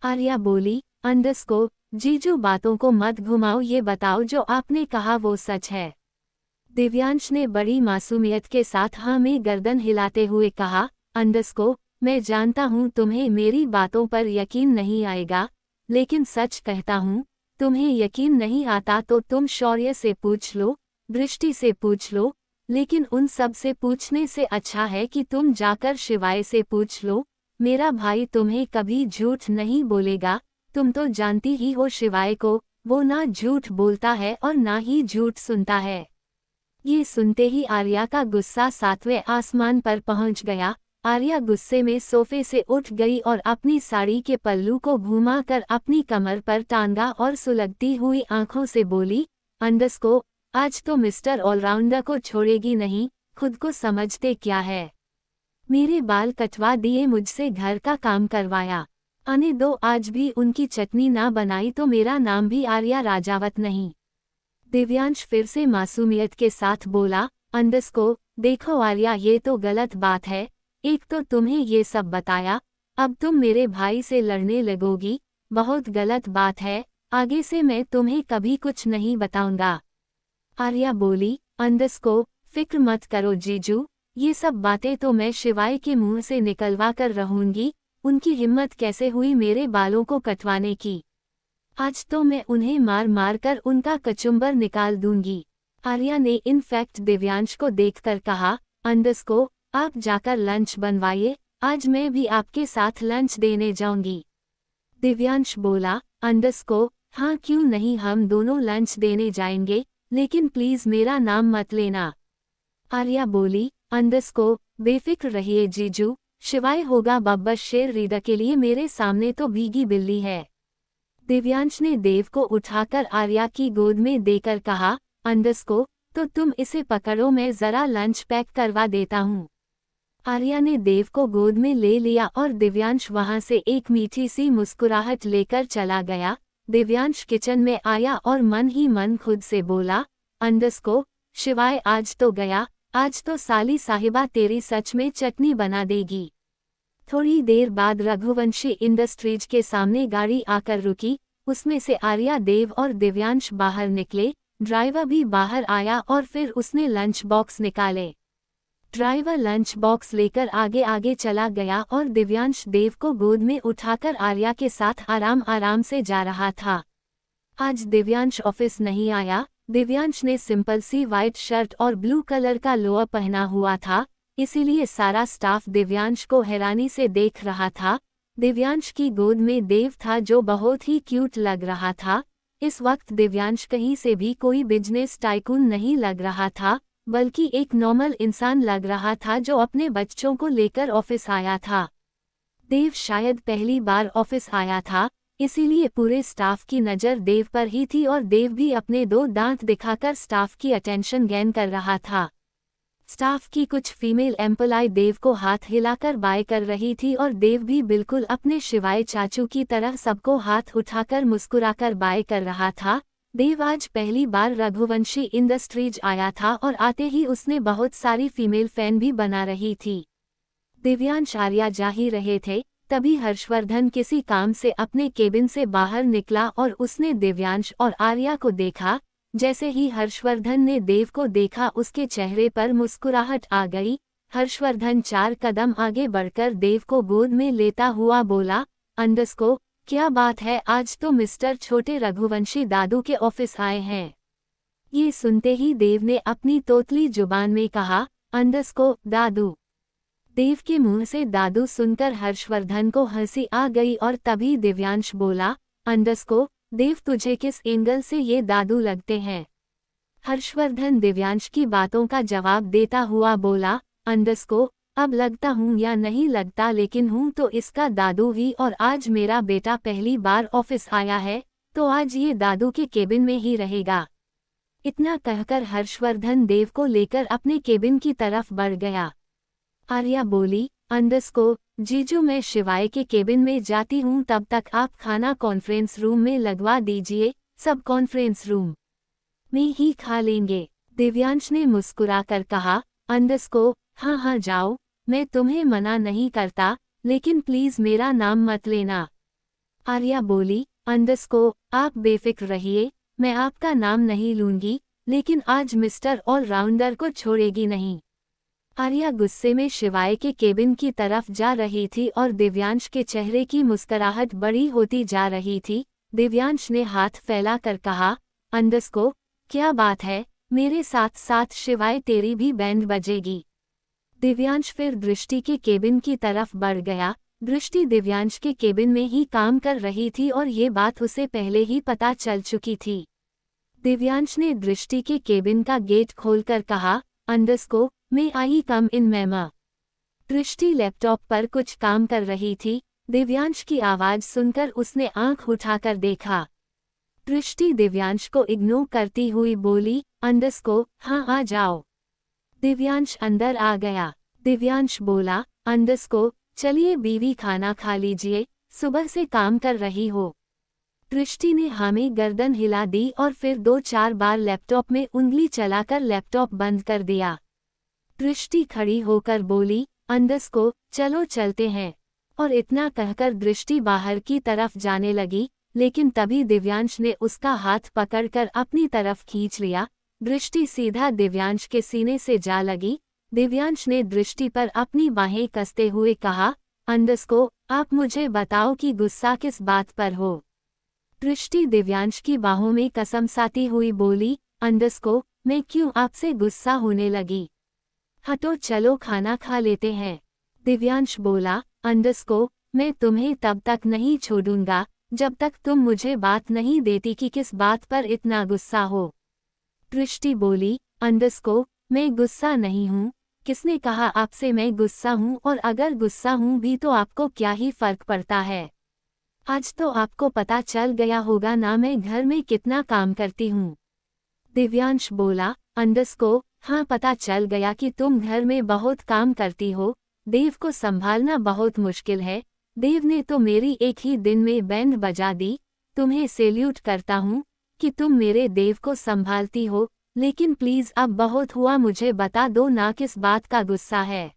आर्या बोली, अंडरस्को, जीजू बातों को मत घुमाओ, ये बताओ जो आपने कहा वो सच है। दिव्यांश ने बड़ी मासूमियत के साथ हाँ में गर्दन हिलाते हुए कहा, अंडरस्को, मैं जानता हूँ तुम्हें मेरी बातों पर यकीन नहीं आएगा, लेकिन सच कहता हूँ, तुम्हें यकीन नहीं आता तो तुम शौर्य से पूछ लो, दृष्टि से पूछ लो, लेकिन उन सब से पूछने से अच्छा है कि तुम जाकर शिवाय से पूछ लो। मेरा भाई तुम्हें कभी झूठ नहीं बोलेगा, तुम तो जानती ही हो शिवाय को, वो ना झूठ बोलता है और ना ही झूठ सुनता है। ये सुनते ही आर्या का गुस्सा 7वें आसमान पर पहुंच गया। आर्या गुस्से में सोफे से उठ गई और अपनी साड़ी के पल्लू को घुमाकर अपनी कमर पर टांगा और सुलगती हुई आंखों से बोली, अंडरस्को, आज तो मिस्टर ऑलराउंडर को छोड़ेगी नहीं, खुद को समझते क्या है। मेरे बाल कटवा दिए, मुझसे घर का काम करवाया, आने दो, आज भी उनकी चटनी ना बनाई तो मेरा नाम भी आर्या राजावत नहीं। दिव्यांश फिर से मासूमियत के साथ बोला, अंडरस्को, देखो आर्या, ये तो गलत बात है, एक तो तुम्हें ये सब बताया, अब तुम मेरे भाई से लड़ने लगोगी, बहुत गलत बात है, आगे से मैं तुम्हें कभी कुछ नहीं बताऊंगा। आर्या बोली, अंडरस्को, फिक्र मत करो जीजू, ये सब बातें तो मैं शिवाय के मुंह से निकलवा कर रहूंगी, उनकी हिम्मत कैसे हुई मेरे बालों को कटवाने की, आज तो मैं उन्हें मार मार कर उनका कचुम्बर निकाल दूंगी। आर्या ने इनफैक्ट दिव्यांश को देखकर कहा, अंडरस्को, आप जाकर लंच बनवाइए, आज मैं भी आपके साथ लंच देने जाऊंगी। दिव्यांश बोला, अंडरस्को, हाँ क्यों नहीं, हम दोनों लंच देने जाएंगे, लेकिन प्लीज मेरा नाम मत लेना। आर्या बोली, अंडरस्को, बेफिक्र रहिए जीजू, शिवाय होगा बब्बर शेर रीडर के लिए मेरे सामने तो भीगी बिल्ली है। दिव्यांश ने देव को उठाकर आर्या की गोद में देकर कहा, अंडरस्को, तो तुम इसे पकड़ो, मैं जरा लंच पैक करवा देता हूँ। आर्या ने देव को गोद में ले लिया और दिव्यांश वहां से एक मीठी सी मुस्कुराहट लेकर चला गया। दिव्यांश किचन में आया और मन ही मन खुद से बोला, अंडरस्को, शिवाय आज तो गया, आज तो साली साहिबा तेरी सच में चटनी बना देगी। थोड़ी देर बाद रघुवंशी इंडस्ट्रीज के सामने गाड़ी आकर रुकी, उसमें से आर्या, देव और दिव्यांश बाहर निकले, ड्राइवर भी बाहर आया और फिर उसने लंच बॉक्स निकाले। ड्राइवर लंच बॉक्स लेकर आगे आगे चला गया और दिव्यांश देव को गोद में उठाकर आर्या के साथ आराम आराम से जा रहा था। आज दिव्यांश ऑफिस नहीं आया। दिव्यांश ने सिंपल सी वाइट शर्ट और ब्लू कलर का लोअर पहना हुआ था, इसीलिए सारा स्टाफ दिव्यांश को हैरानी से देख रहा था। दिव्यांश की गोद में देव था जो बहुत ही क्यूट लग रहा था। इस वक्त दिव्यांश कहीं से भी कोई बिजनेस टाइकून नहीं लग रहा था, बल्कि एक नॉर्मल इंसान लग रहा था जो अपने बच्चों को लेकर ऑफिस आया था। देव शायद पहली बार ऑफिस आया था, इसीलिए पूरे स्टाफ की नज़र देव पर ही थी और देव भी अपने 2 दांत दिखाकर स्टाफ की अटेंशन गेन कर रहा था। स्टाफ की कुछ फीमेल एम्प्लॉय देव को हाथ हिलाकर बाय कर रही थी और देव भी बिल्कुल अपने शिवाय चाचू की तरह सबको हाथ उठाकर मुस्कुराकर बाय कर रहा था। देव आज पहली बार रघुवंशी इंडस्ट्रीज आया था और आते ही उसने बहुत सारी फीमेल फैन भी बना रही थी। दिव्यांश आर्या जा ही रहे थे, तभी हर्षवर्धन किसी काम से अपने केबिन से बाहर निकला और उसने दिव्यांश और आर्या को देखा। जैसे ही हर्षवर्धन ने देव को देखा उसके चेहरे पर मुस्कुराहट आ गई। हर्षवर्धन 4 कदम आगे बढ़कर देव को गोद में लेता हुआ बोला, अंडस्को, क्या बात है, आज तो मिस्टर छोटे रघुवंशी दादू के ऑफिस आए हैं। ये सुनते ही देव ने अपनी तोतली जुबान में कहा, अंडस्को, दादू। देव के मुंह से दादू सुनकर हर्षवर्धन को हंसी आ गई और तभी दिव्यांश बोला, अंडस्को, देव तुझे किस एंगल से ये दादू लगते हैं? हर्षवर्धन दिव्यांश की बातों का जवाब देता हुआ बोला, अंडस्को, अब लगता हूँ या नहीं लगता लेकिन हूँ तो इसका दादू ही, और आज मेरा बेटा पहली बार ऑफिस आया है तो आज ये दादू के केबिन में ही रहेगा। इतना कहकर हर्षवर्धन देव को लेकर अपने केबिन की तरफ बढ़ गया। आर्या बोली, अंडस्को, जीजू मैं शिवाय के केबिन में जाती हूँ, तब तक आप खाना कॉन्फ्रेंस रूम में लगवा दीजिए, सब कॉन्फ्रेंस रूम में ही खा लेंगे। दिव्यांश ने मुस्कुराकर कहा, अंडस्को, हाँ हाँ जाओ, मैं तुम्हें मना नहीं करता, लेकिन प्लीज मेरा नाम मत लेना। आर्या बोली, अंडस्को, आप बेफिक्र रहिए, मैं आपका नाम नहीं लूंगी, लेकिन आज मिस्टर ऑलराउंडर को छोड़ेगी नहीं। आर्या गुस्से में शिवाय के केबिन की तरफ जा रही थी और दिव्यांश के चेहरे की मुस्कुराहट बड़ी होती जा रही थी। दिव्यांश ने हाथ फैलाकर कहा, अंडस्को, क्या बात है, मेरे साथ साथ शिवाय तेरी भी बैंड बजेगी। दिव्यांश फिर दृष्टि के केबिन की तरफ बढ़ गया। दृष्टि दिव्यांश के केबिन में ही काम कर रही थी और ये बात उसे पहले ही पता चल चुकी थी। दिव्यांश ने दृष्टि के केबिन का गेट खोलकर कहा, अंडस्को, मैं आई कम इन मैमा। दृष्टि लैपटॉप पर कुछ काम कर रही थी। दिव्यांश की आवाज सुनकर उसने आंख उठाकर देखा। दृष्टि दिव्यांश को इग्नोर करती हुई बोली, अंडस्को, हाँ आ जाओ। दिव्यांश अंदर आ गया। दिव्यांश बोला, अंडस्को, चलिए बीवी खाना खा लीजिए, सुबह से काम कर रही हो। दृष्टि ने हाँ में गर्दन हिला दी और फिर 2-4 बार लैपटॉप में उंगली चलाकर लैपटॉप बंद कर दिया। दृष्टि खड़ी होकर बोली, अंडस्को, चलो चलते हैं। और इतना कहकर दृष्टि बाहर की तरफ जाने लगी, लेकिन तभी दिव्यांश ने उसका हाथ पकड़कर अपनी तरफ खींच लिया। दृष्टि सीधा दिव्यांश के सीने से जा लगी। दिव्यांश ने दृष्टि पर अपनी बाहें कसते हुए कहा, अंडस्को, आप मुझे बताओ कि गुस्सा किस बात पर हो। दृष्टि दिव्यांश की बाहों में कसमसाती हुई बोली, अंडस्को, मैं क्यों आपसे गुस्सा होने लगी? हटो, चलो खाना खा लेते हैं। दिव्यांश बोला, अंडस्को, मैं तुम्हें तब तक नहीं छोड़ूंगा जब तक तुम मुझे बात नहीं देती कि किस बात पर इतना गुस्सा हो। दृष्टि बोली, अंडस्को, मैं गुस्सा नहीं हूँ, किसने कहा आपसे मैं गुस्सा हूँ, और अगर गुस्सा हूँ भी तो आपको क्या ही फर्क पड़ता है। आज तो आपको पता चल गया होगा ना मैं घर में कितना काम करती हूँ। दिव्यांश बोला, अंडस्को, हाँ पता चल गया कि तुम घर में बहुत काम करती हो। देव को संभालना बहुत मुश्किल है। देव ने तो मेरी एक ही दिन में बैंड बजा दी। तुम्हें सैल्यूट करता हूँ कि तुम मेरे देव को संभालती हो, लेकिन प्लीज अब बहुत हुआ, मुझे बता दो ना किस बात का गुस्सा है।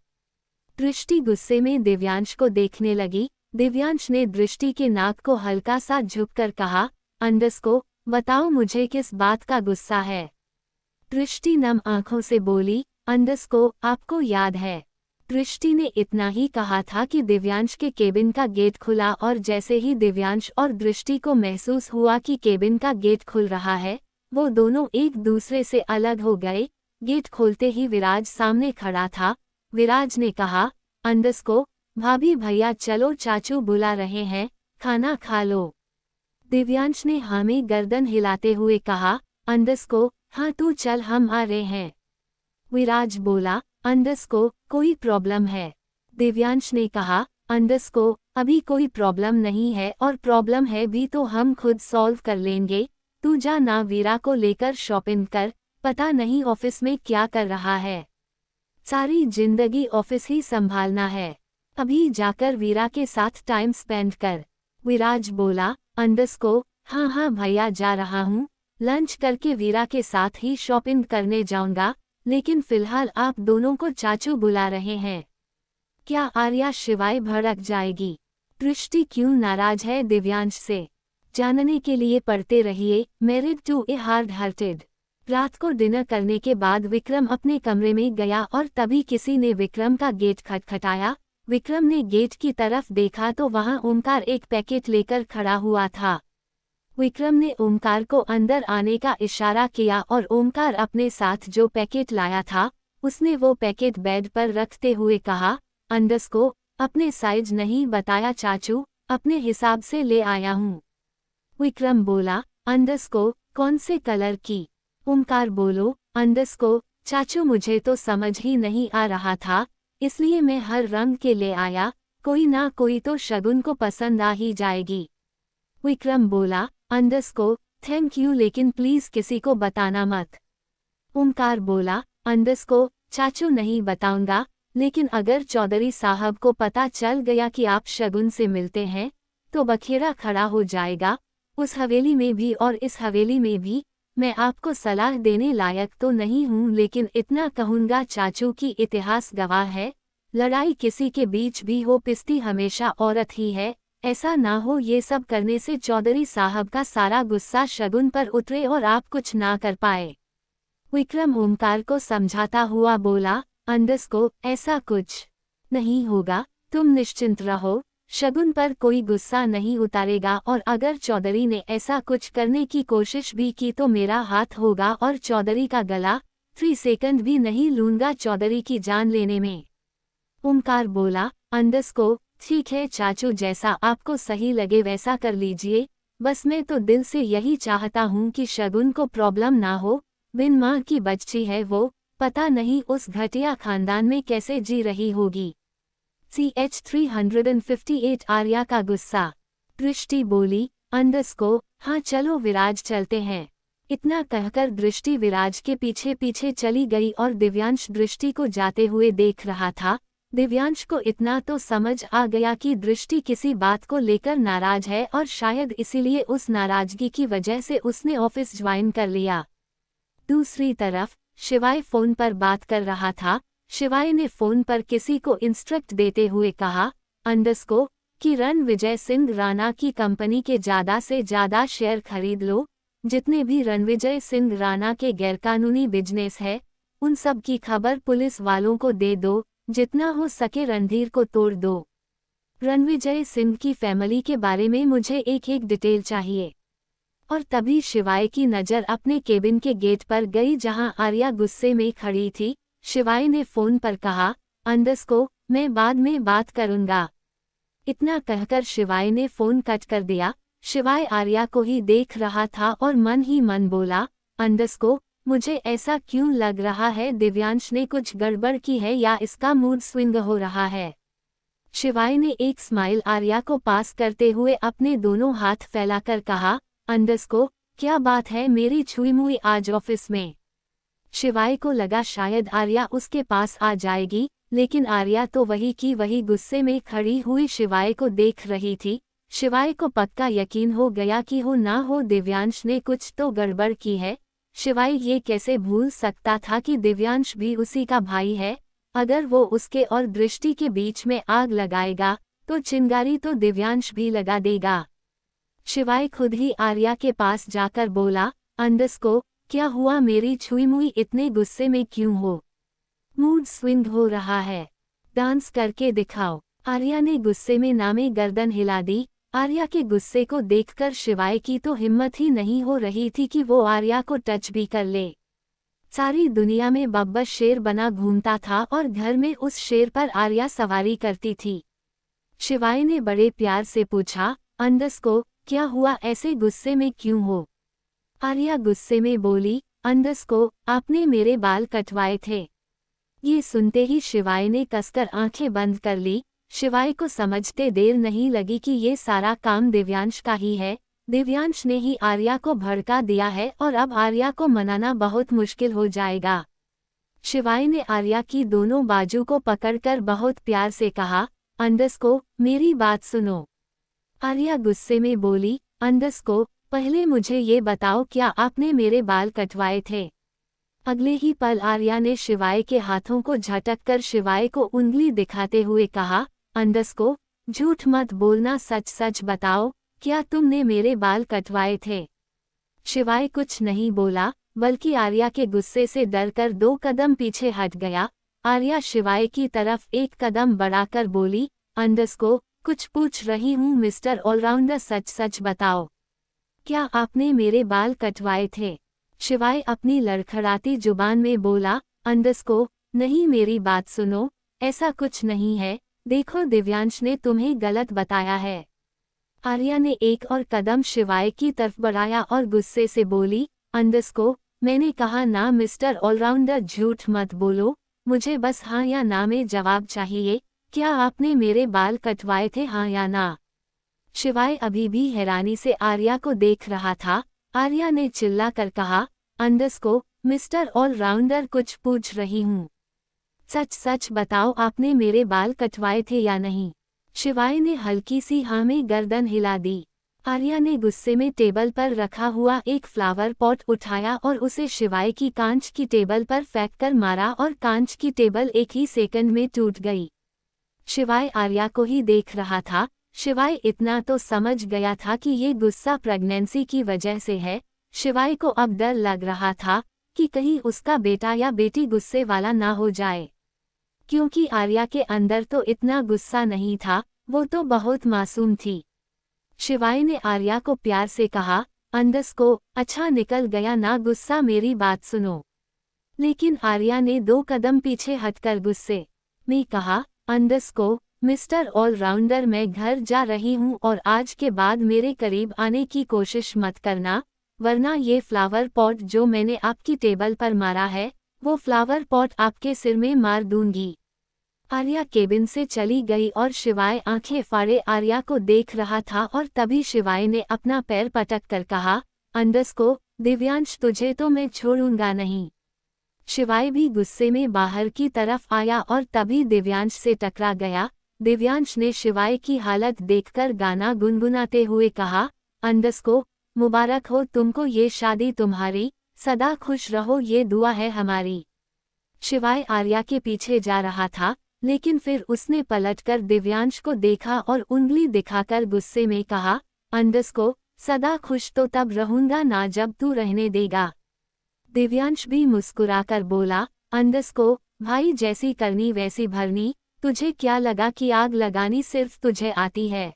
दृष्टि गुस्से में दिव्यांश को देखने लगी। दिव्यांश ने दृष्टि के नाक को हल्का सा झुककर कहा, अंडस्को, बताओ मुझे किस बात का गुस्सा है। दृष्टि नम आंखों से बोली, अंडस्को, आपको याद है। दृष्टि ने इतना ही कहा था कि दिव्यांश के केबिन का गेट खुला और जैसे ही दिव्यांश और दृष्टि को महसूस हुआ कि केबिन का गेट खुल रहा है, वो दोनों एक दूसरे से अलग हो गए। गेट खोलते ही विराज सामने खड़ा था। विराज ने कहा, अंडस्को, भाभी भैया चलो, चाचू बुला रहे हैं, खाना खा लो। दिव्यांश ने हाँ में गर्दन हिलाते हुए कहा, अंडस्को, हाँ तू चल, हम आ रहे हैं। विराज बोला, अंडस्को, कोई प्रॉब्लम है? दिव्यांश ने कहा, अंडस्को, अभी कोई प्रॉब्लम नहीं है, और प्रॉब्लम है भी तो हम खुद सॉल्व कर लेंगे। तू जा ना वीरा को लेकर शॉपिंग कर, पता नहीं ऑफिस में क्या कर रहा है। सारी जिंदगी ऑफिस ही संभालना है, अभी जाकर वीरा के साथ टाइम स्पेंड कर। विराज बोला। अंडरस्को, हाँ हाँ भैया जा रहा हूँ, लंच करके वीरा के साथ ही शॉपिंग करने जाऊंगा, लेकिन फिलहाल आप दोनों को चाचू बुला रहे हैं। क्या आर्या शिवाय भड़क जाएगी? दृष्टि क्यों नाराज है दिव्यांश से? जानने के लिए पढ़ते रहिए married to a hard hearted. रात को डिनर करने के बाद विक्रम अपने कमरे में गया और तभी किसी ने विक्रम का गेट खटखटाया। विक्रम ने गेट की तरफ देखा तो वहां ओमकार एक पैकेट लेकर खड़ा हुआ था। विक्रम ने ओमकार को अंदर आने का इशारा किया और ओमकार अपने साथ जो पैकेट लाया था उसने वो पैकेट बेड पर रखते हुए कहा, अंडरस्को, अपने साइज नहीं बताया चाचू, अपने हिसाब से ले आया हूँ। विक्रम बोला। अंडरस्को, कौन से कलर की? ओमकार बोलो। अंडरस्को, चाचू मुझे तो समझ ही नहीं आ रहा था, इसलिए मैं हर रंग के ले आया, कोई ना कोई तो शगुन को पसंद आ ही जाएगी। विक्रम बोला। अंडरस्को, थैंक यू, लेकिन प्लीज किसी को बताना मत। ओमकार बोला। अंडरस्को, चाचू नहीं बताऊंगा, लेकिन अगर चौधरी साहब को पता चल गया कि आप शगुन से मिलते हैं तो बखेरा खड़ा हो जाएगा, उस हवेली में भी और इस हवेली में भी। मैं आपको सलाह देने लायक तो नहीं हूँ, लेकिन इतना कहूँगा चाचू की इतिहास गवाह है, लड़ाई किसी के बीच भी हो पिसती हमेशा औरत ही है। ऐसा ना हो ये सब करने से चौधरी साहब का सारा गुस्सा शगुन पर उतरे और आप कुछ ना कर पाए। विक्रम ओमकार को समझाता हुआ बोला। अंडरस्को, ऐसा कुछ नहीं होगा, तुम निश्चिंत रहो, शगुन पर कोई गुस्सा नहीं उतारेगा, और अगर चौधरी ने ऐसा कुछ करने की कोशिश भी की तो मेरा हाथ होगा और चौधरी का गला 3 सेकंड भी नहीं लूंगा चौधरी की जान लेने में। ओमकार बोला। अंडरस्को, ठीक है चाचू, जैसा आपको सही लगे वैसा कर लीजिए, बस मैं तो दिल से यही चाहता हूँ कि शगुन को प्रॉब्लम ना हो, बिन माँ की बच्ची है वो, पता नहीं उस घटिया खानदान में कैसे जी रही होगी। CH 358 आर्या का गुस्सा। दृष्टि बोली। अंडरस्को, हाँ चलो विराज चलते हैं। इतना कहकर दृष्टि विराज के पीछे पीछे चली गई और दिव्यांश दृष्टि को जाते हुए देख रहा था। दिव्यांश को इतना तो समझ आ गया कि दृष्टि किसी बात को लेकर नाराज है और शायद इसीलिए उस नाराजगी की वजह से उसने ऑफिस ज्वाइन कर लिया। दूसरी तरफ शिवाय फोन पर बात कर रहा था। शिवाय ने फोन पर किसी को इंस्ट्रक्ट देते हुए कहा, अंडरस्को, कि रणविजय सिंह राणा की कंपनी के ज़्यादा से ज़्यादा शेयर खरीद लो, जितने भी रणविजय सिंह राणा के गैरकानूनी बिजनेस है उन सब की खबर पुलिस वालों को दे दो, जितना हो सके रणधीर को तोड़ दो। रणविजय सिंह की फैमिली के बारे में मुझे एक एक डिटेल चाहिए। और तभी शिवाय की नज़र अपने केबिन के गेट पर गई जहां आर्या गुस्से में खड़ी थी। शिवाय ने फोन पर कहा, अंडरस्को, मैं बाद में बात करूंगा। इतना कहकर शिवाय ने फोन कट कर दिया। शिवाय आर्या को ही देख रहा था और मन ही मन बोला, अंडरस्को, मुझे ऐसा क्यों लग रहा है दिव्यांश ने कुछ गड़बड़ की है या इसका मूड स्विंग हो रहा है। शिवाय ने एक स्माइल आर्या को पास करते हुए अपने दोनों हाथ फैलाकर कहा, अंडरस्को, क्या बात है मेरी छुई मुई आज ऑफिस में। शिवाय को लगा शायद आर्या उसके पास आ जाएगी, लेकिन आर्या तो वही की वही गुस्से में खड़ी हुई शिवाय को देख रही थी। शिवाय को पक्का यकीन हो गया कि हो ना हो दिव्यांश ने कुछ तो गड़बड़ की है। शिवाय ये कैसे भूल सकता था कि दिव्यांश भी उसी का भाई है। अगर वो उसके और दृष्टि के बीच में आग लगाएगा तो चिंगारी तो दिव्यांश भी लगा देगा। शिवाय खुद ही आर्या के पास जाकर बोला, अंडरस्को, क्या हुआ मेरी छुई मुई इतने गुस्से में क्यों हो? मूड स्विंग हो रहा है, डांस करके दिखाओ। आर्या ने गुस्से में नामे गर्दन हिला दी। आर्या के गुस्से को देखकर शिवाय की तो हिम्मत ही नहीं हो रही थी कि वो आर्या को टच भी कर ले। सारी दुनिया में बब्बर शेर बना घूमता था और घर में उस शेर पर आर्या सवारी करती थी। शिवाय ने बड़े प्यार से पूछा, अंडरस्को, क्या हुआ ऐसे गुस्से में क्यों हो? आर्या गुस्से में बोली, अंडरस्को, आपने मेरे बाल कटवाए थे। ये सुनते ही शिवाय ने कसकर आंखें बंद कर ली। शिवाय को समझते देर नहीं लगी कि ये सारा काम दिव्यांश का ही है। दिव्यांश ने ही आर्या को भड़का दिया है और अब आर्या को मनाना बहुत मुश्किल हो जाएगा। शिवाय ने आर्या की दोनों बाजू को पकड़कर बहुत प्यार से कहा, अंडरस्को, मेरी बात सुनो। आर्या गुस्से में बोली, अंडरस्को, पहले मुझे ये बताओ क्या आपने मेरे बाल कटवाए थे? अगले ही पल आर्या ने शिवाय के हाथों को झटक कर शिवाय को उंगली दिखाते हुए कहा, अंडरस्को, झूठ मत बोलना, सच सच बताओ, क्या तुमने मेरे बाल कटवाए थे? शिवाय कुछ नहीं बोला, बल्कि आर्या के गुस्से से डरकर 2 कदम पीछे हट गया। आर्या शिवाय की तरफ 1 कदम बढ़ाकर बोली, अंडरस्को, कुछ पूछ रही हूँ मिस्टर ऑलराउंडर, सच सच बताओ, क्या आपने मेरे बाल कटवाए थे? शिवाय अपनी लड़खड़ाती जुबान में बोला, अंडरस्को, नहीं, मेरी बात सुनो, ऐसा कुछ नहीं है, देखो दिव्यांश ने तुम्हें गलत बताया है। आर्या ने 1 और कदम शिवाय की तरफ बढ़ाया और गुस्से से बोली, अंडरस्को, मैंने कहा ना मिस्टर ऑलराउंडर, झूठ मत बोलो, मुझे बस हाँ या ना में जवाब चाहिए, क्या आपने मेरे बाल कटवाए थे, हाँ या ना? शिवाय अभी भी हैरानी से आर्या को देख रहा था। आर्या ने चिल्ला कर कहा, अंडरस्को, मिस्टर ऑलराउंडर, कुछ पूछ रही हूँ, सच सच बताओ, आपने मेरे बाल कटवाए थे या नहीं? शिवाय ने हल्की सी हाँ में गर्दन हिला दी। आर्या ने गुस्से में टेबल पर रखा हुआ एक फ्लावर पॉट उठाया और उसे शिवाय की कांच की टेबल पर फेंक कर मारा और कांच की टेबल 1 ही सेकंड में टूट गई। शिवाय आर्या को ही देख रहा था। शिवाय इतना तो समझ गया था कि ये गुस्सा प्रेगनेंसी की वजह से है। शिवाय को अब डर लग रहा था कि कहीं उसका बेटा या बेटी गुस्से वाला ना हो जाए, क्योंकि आर्या के अंदर तो इतना गुस्सा नहीं था, वो तो बहुत मासूम थी। शिवाय ने आर्या को प्यार से कहा, अंडरस्को, अच्छा निकल गया ना गुस्सा, मेरी बात सुनो। लेकिन आर्या ने 2 कदम पीछे हटकर गुस्से में कहा, अंडरस्को, मिस्टर ऑलराउंडर, मैं घर जा रही हूँ और आज के बाद मेरे करीब आने की कोशिश मत करना, वरना ये फ्लावर पॉट जो मैंने आपकी टेबल पर मारा है, वो फ्लावर पॉट आपके सिर में मार दूंगी। आर्या केबिन से चली गई और शिवाय आंखें फाड़े आर्या को देख रहा था और तभी शिवाय ने अपना पैर पटक कर कहा, अंडरस्को, दिव्यांश, तुझे तो मैं छोड़ूंगा नहीं। शिवाय भी गुस्से में बाहर की तरफ आया और तभी दिव्यांश से टकरा गया। दिव्यांश ने शिवाय की हालत देखकर गाना गुनगुनाते हुए कहा, अंडरस्को, मुबारक हो तुमको ये शादी तुम्हारी, सदा खुश रहो, ये दुआ है हमारी। शिवाय आर्या के पीछे जा रहा था, लेकिन फिर उसने पलटकर दिव्यांश को देखा और उंगली दिखाकर गुस्से में कहा, अंडरस्को, सदा खुश तो तब रहूंगा ना जब तू रहने देगा। दिव्यांश भी मुस्कुराकर बोला, अंडरस्को, भाई, जैसी करनी वैसी भरनी, तुझे क्या लगा कि आग लगानी सिर्फ तुझे आती है?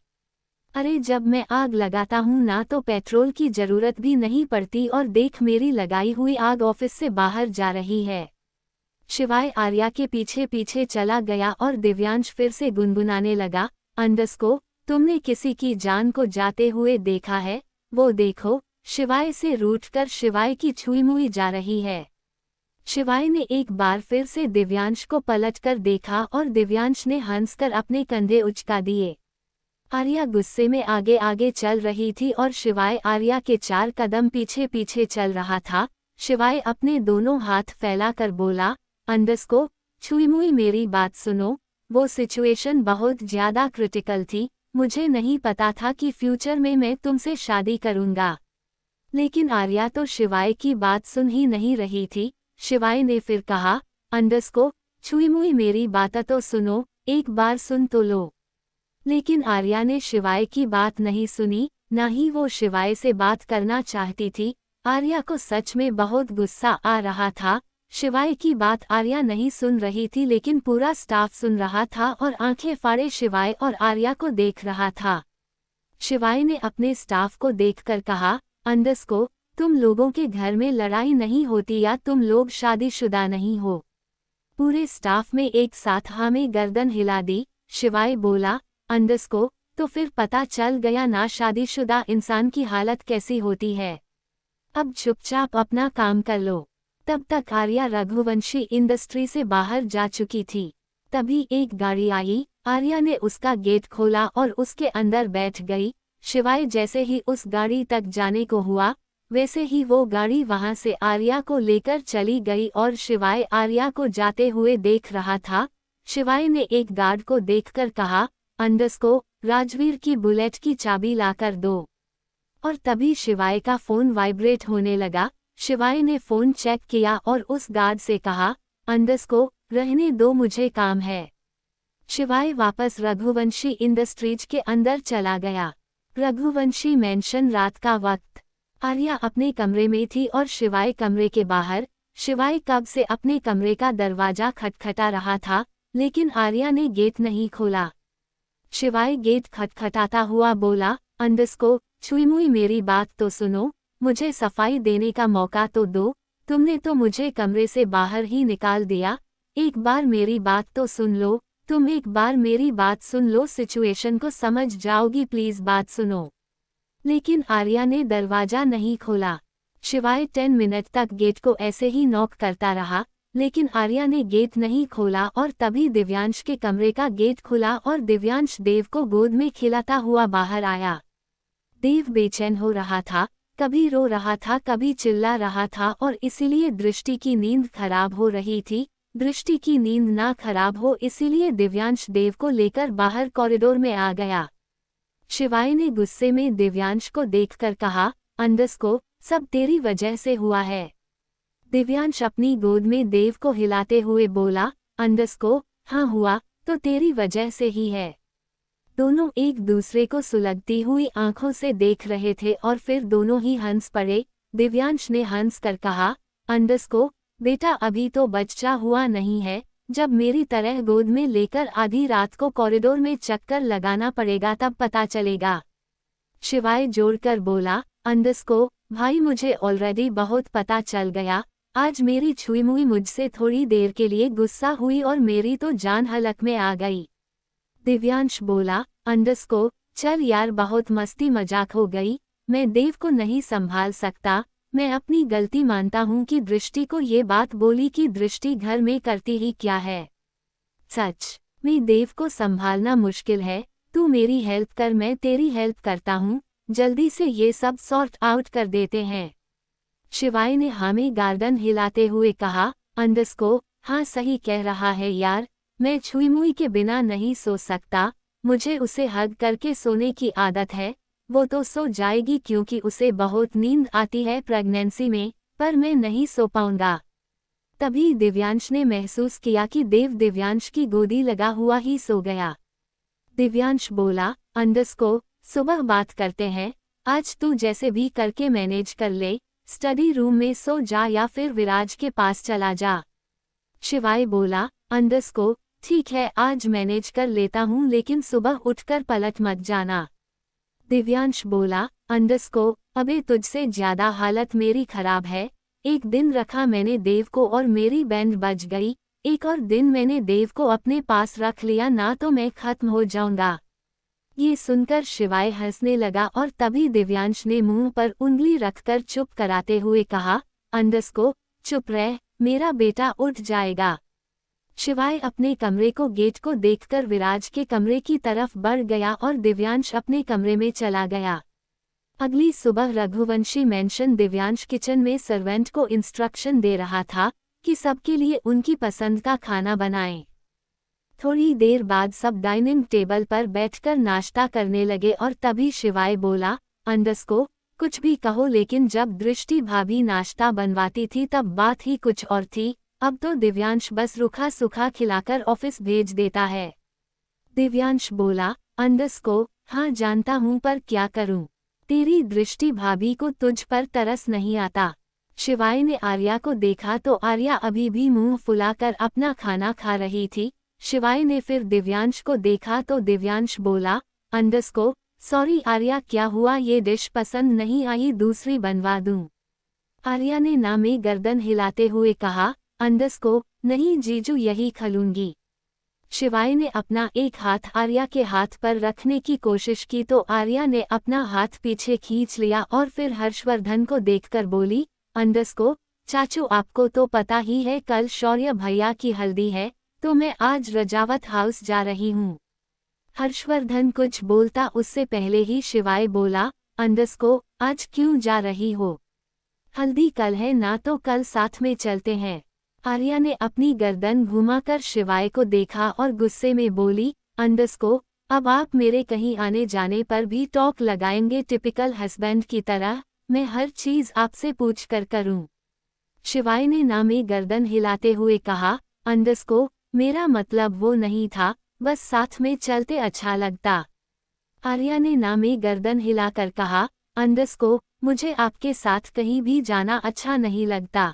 अरे जब मैं आग लगाता हूँ ना तो पेट्रोल की जरूरत भी नहीं पड़ती, और देख मेरी लगाई हुई आग ऑफिस से बाहर जा रही है। शिवाय आर्या के पीछे पीछे चला गया और दिव्यांश फिर से गुनगुनाने लगा, अंडरस्को, तुमने किसी की जान को जाते हुए देखा है? वो देखो, शिवाय से रूठकर शिवाय की छुई मुई जा रही है। शिवाय ने एक बार फिर से दिव्यांश को पलटकर देखा और दिव्यांश ने हंसकर अपने कंधे उचका दिए। आर्या गुस्से में आगे आगे चल रही थी और शिवाय आर्या के 4 कदम पीछे पीछे चल रहा था। शिवाय अपने दोनों हाथ फैलाकर बोला, अंडरस्को, छुई मुई, मेरी बात सुनो, वो सिचुएशन बहुत ज्यादा क्रिटिकल थी, मुझे नहीं पता था कि फ्यूचर में मैं तुमसे शादी करूंगा। लेकिन आर्या तो शिवाय की बात सुन ही नहीं रही थी। शिवाय ने फिर कहा, अंडरस्को, छुई मुई, मेरी बात तो सुनो, एक बार सुन तो लो। लेकिन आर्या ने शिवाय की बात नहीं सुनी, ना ही वो शिवाय से बात करना चाहती थी। आर्या को सच में बहुत गुस्सा आ रहा था। शिवाय की बात आर्या नहीं सुन रही थी, लेकिन पूरा स्टाफ सुन रहा था और आंखें फाड़े शिवाय और आर्या को देख रहा था। शिवाय ने अपने स्टाफ को देखकर कहा, अंडरस्को, तुम लोगों के घर में लड़ाई नहीं होती या तुम लोग शादीशुदा नहीं हो? पूरे स्टाफ में एक साथ हाँ में गर्दन हिला दी। शिवाय बोला, अंडरस्को, तो फिर पता चल गया ना शादीशुदा इंसान की हालत कैसी होती है। अब चुपचाप अपना काम कर लो। तब तक आर्या रघुवंशी इंडस्ट्री से बाहर जा चुकी थी। तभी एक गाड़ी आई। आर्या ने उसका गेट खोला और उसके अंदर बैठ गई। शिवाय जैसे ही उस गाड़ी तक जाने को हुआ, वैसे ही वो गाड़ी वहां से आर्या को लेकर चली गई और शिवाय आर्या को जाते हुए देख रहा था। शिवाय ने एक गार्ड को देखकर कहा, अंडस्को, राजवीर की बुलेट की चाबी लाकर दो। और तभी शिवाय का फोन वाइब्रेट होने लगा। शिवाय ने फोन चेक किया और उस गार्ड से कहा, अंडस्को, रहने दो, मुझे काम है। शिवाय वापस रघुवंशी इंडस्ट्रीज के अंदर चला गया। रघुवंशी मेंशन, रात का वक्त। आर्या अपने कमरे में थी और शिवाय कमरे के बाहर। शिवाय कब से अपने कमरे का दरवाजा खटखटा रहा था, लेकिन आर्या ने गेट नहीं खोला। शिवाय गेट खटखटाता हुआ बोला, अंडस्को, छुईमुई, मेरी बात तो सुनो, मुझे सफाई देने का मौका तो दो। तुमने तो मुझे कमरे से बाहर ही निकाल दिया। एक बार मेरी बात तो सुन लो, तुम एक बार मेरी बात सुन लो, सिचुएशन को समझ जाओगी, प्लीज बात सुनो। लेकिन आर्या ने दरवाजा नहीं खोला। शिवाय 10 मिनट तक गेट को ऐसे ही नॉक करता रहा, लेकिन आर्या ने गेट नहीं खोला। और तभी दिव्यांश के कमरे का गेट खुला और दिव्यांश देव को गोद में खिलाता हुआ बाहर आया। देव बेचैन हो रहा था, कभी रो रहा था, कभी चिल्ला रहा था, और इसीलिए दृष्टि की नींद खराब हो रही थी। दृष्टि की नींद ना खराब हो इसीलिए दिव्यांश देव को लेकर बाहर कॉरिडोर में आ गया। शिवाय ने गुस्से में दिव्यांश को देखकर कहा, अंडस्को, सब तेरी वजह से हुआ है। दिव्यांश अपनी गोद में देव को हिलाते हुए बोला, अंडस्को, हाँ हुआ तो तेरी वजह से ही है। दोनों एक दूसरे को सुलगती हुई आंखों से देख रहे थे और फिर दोनों ही हंस पड़े। दिव्यांश ने हंस कर कहा, अंडस्को, बेटा, अभी तो बच्चा हुआ नहीं है, जब मेरी तरह गोद में लेकर आधी रात को कॉरिडोर में चक्कर लगाना पड़ेगा तब पता चलेगा। शिवाय जोड़कर बोला, अंडस्को, भाई, मुझे ऑलरेडी बहुत पता चल गया। आज मेरी छुईमुई मुझसे थोड़ी देर के लिए गुस्सा हुई और मेरी तो जान हलक में आ गई। दिव्यांश बोला, अंडस्को, चल यार, बहुत मस्ती मजाक हो गई, मैं देव को नहीं संभाल सकता। मैं अपनी गलती मानता हूँ कि दृष्टि को ये बात बोली कि दृष्टि घर में करती ही क्या है। सच में देव को संभालना मुश्किल है, तू मेरी हेल्प कर, मैं तेरी हेल्प करता हूँ, जल्दी से ये सब सॉर्ट आउट कर देते हैं। शिवाय ने हामी गार्डन हिलाते हुए कहा, अंडस्को, हाँ सही कह रहा है यार, मैं छुईमुई के बिना नहीं सो सकता, मुझे उसे हग करके सोने की आदत है। वो तो सो जाएगी क्योंकि उसे बहुत नींद आती है प्रेगनेंसी में, पर मैं नहीं सो पाऊंगा। तभी दिव्यांश ने महसूस किया कि देव दिव्यांश की गोदी लगा हुआ ही सो गया। दिव्यांश बोला, अंडस्को, सुबह बात करते हैं, आज तू जैसे भी करके मैनेज कर ले, स्टडी रूम में सो जा या फिर विराज के पास चला जा। शिवाय बोला, अंडस्को, ठीक है, आज मैनेज कर लेता हूँ, लेकिन सुबह उठकर पलट मत जाना। दिव्यांश बोला, अंडस्को, अबे तुझसे ज्यादा हालत मेरी खराब है। एक दिन रखा मैंने देव को और मेरी बैंड बज गई, एक और दिन मैंने देव को अपने पास रख लिया ना तो मैं खत्म हो जाऊंगा। ये सुनकर शिवाय हंसने लगा और तभी दिव्यांश ने मुंह पर उंगली रखकर चुप कराते हुए कहा, अंडस्को, चुप रह, मेरा बेटा उठ जाएगा। शिवाय अपने कमरे को गेट को देखकर विराज के कमरे की तरफ बढ़ गया और दिव्यांश अपने कमरे में चला गया। अगली सुबह रघुवंशी मेंशन दिव्यांश किचन में सर्वेंट को इंस्ट्रक्शन दे रहा था कि सबके लिए उनकी पसंद का खाना बनाएं। थोड़ी देर बाद सब डाइनिंग टेबल पर बैठकर नाश्ता करने लगे और तभी शिवाय बोला, अंडस्को, कुछ भी कहो, लेकिन जब दृष्टि भाभी नाश्ता बनवाती थी तब बात ही कुछ और थी, अब तो दिव्यांश बस रूखा सूखा खिलाकर ऑफिस भेज देता है। दिव्यांश बोला, अंडस्को, हाँ जानता हूँ, पर क्या करूँ, तेरी दृष्टि भाभी को तुझ पर तरस नहीं आता। शिवाय ने आर्या को देखा तो आर्या अभी भी मुंह फुलाकर अपना खाना खा रही थी। शिवाय ने फिर दिव्यांश को देखा तो दिव्यांश बोला, अंडस्को, सॉरी आर्या, क्या हुआ, ये डिश पसंद नहीं आई, दूसरी बनवा दूं? आर्या ने ना में गर्दन हिलाते हुए कहा, अंडस्को, नहीं जीजू, यही खलूंगी। शिवाय ने अपना एक हाथ आर्या के हाथ पर रखने की कोशिश की तो आर्या ने अपना हाथ पीछे खींच लिया और फिर हर्षवर्धन को देखकर बोली, अंडस्को, चाचू आपको तो पता ही है कल शौर्य भैया की हल्दी है, तो मैं आज रजावत हाउस जा रही हूँ। हर्षवर्धन कुछ बोलता उससे पहले ही शिवाय बोला, अंडस्को, आज क्यों जा रही हो? हल्दी कल है ना तो कल साथ में चलते हैं। आर्या ने अपनी गर्दन घुमाकर शिवाय को देखा और गुस्से में बोली, अंडरस्को, अब आप मेरे कहीं आने जाने पर भी टॉक लगाएंगे टिपिकल हस्बैंड की तरह, मैं हर चीज आपसे पूछ कर करूं। शिवाय ने ना में गर्दन हिलाते हुए कहा, अंडरस्को, मेरा मतलब वो नहीं था, बस साथ में चलते अच्छा लगता। आर्या ने ना में गर्दन हिलाकर कहा, अंडरस्को, मुझे आपके साथ कहीं भी जाना अच्छा नहीं लगता।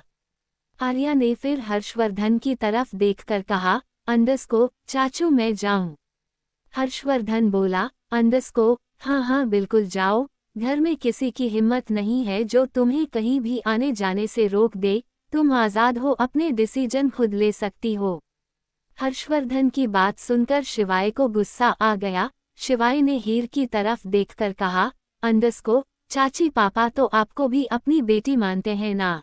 आर्या ने फिर हर्षवर्धन की तरफ देखकर कहा, अंडरस्को, चाचू मैं जाऊं? हर्षवर्धन बोला, अंडरस्को, हाँ हाँ बिल्कुल जाओ, घर में किसी की हिम्मत नहीं है जो तुम्हें कहीं भी आने जाने से रोक दे, तुम आज़ाद हो, अपने डिसीजन खुद ले सकती हो। हर्षवर्धन की बात सुनकर शिवाय को गुस्सा आ गया। शिवाय ने हीर की तरफ देखकर कहा, अंडरस्को, चाची पापा तो आपको भी अपनी बेटी मानते हैं ना,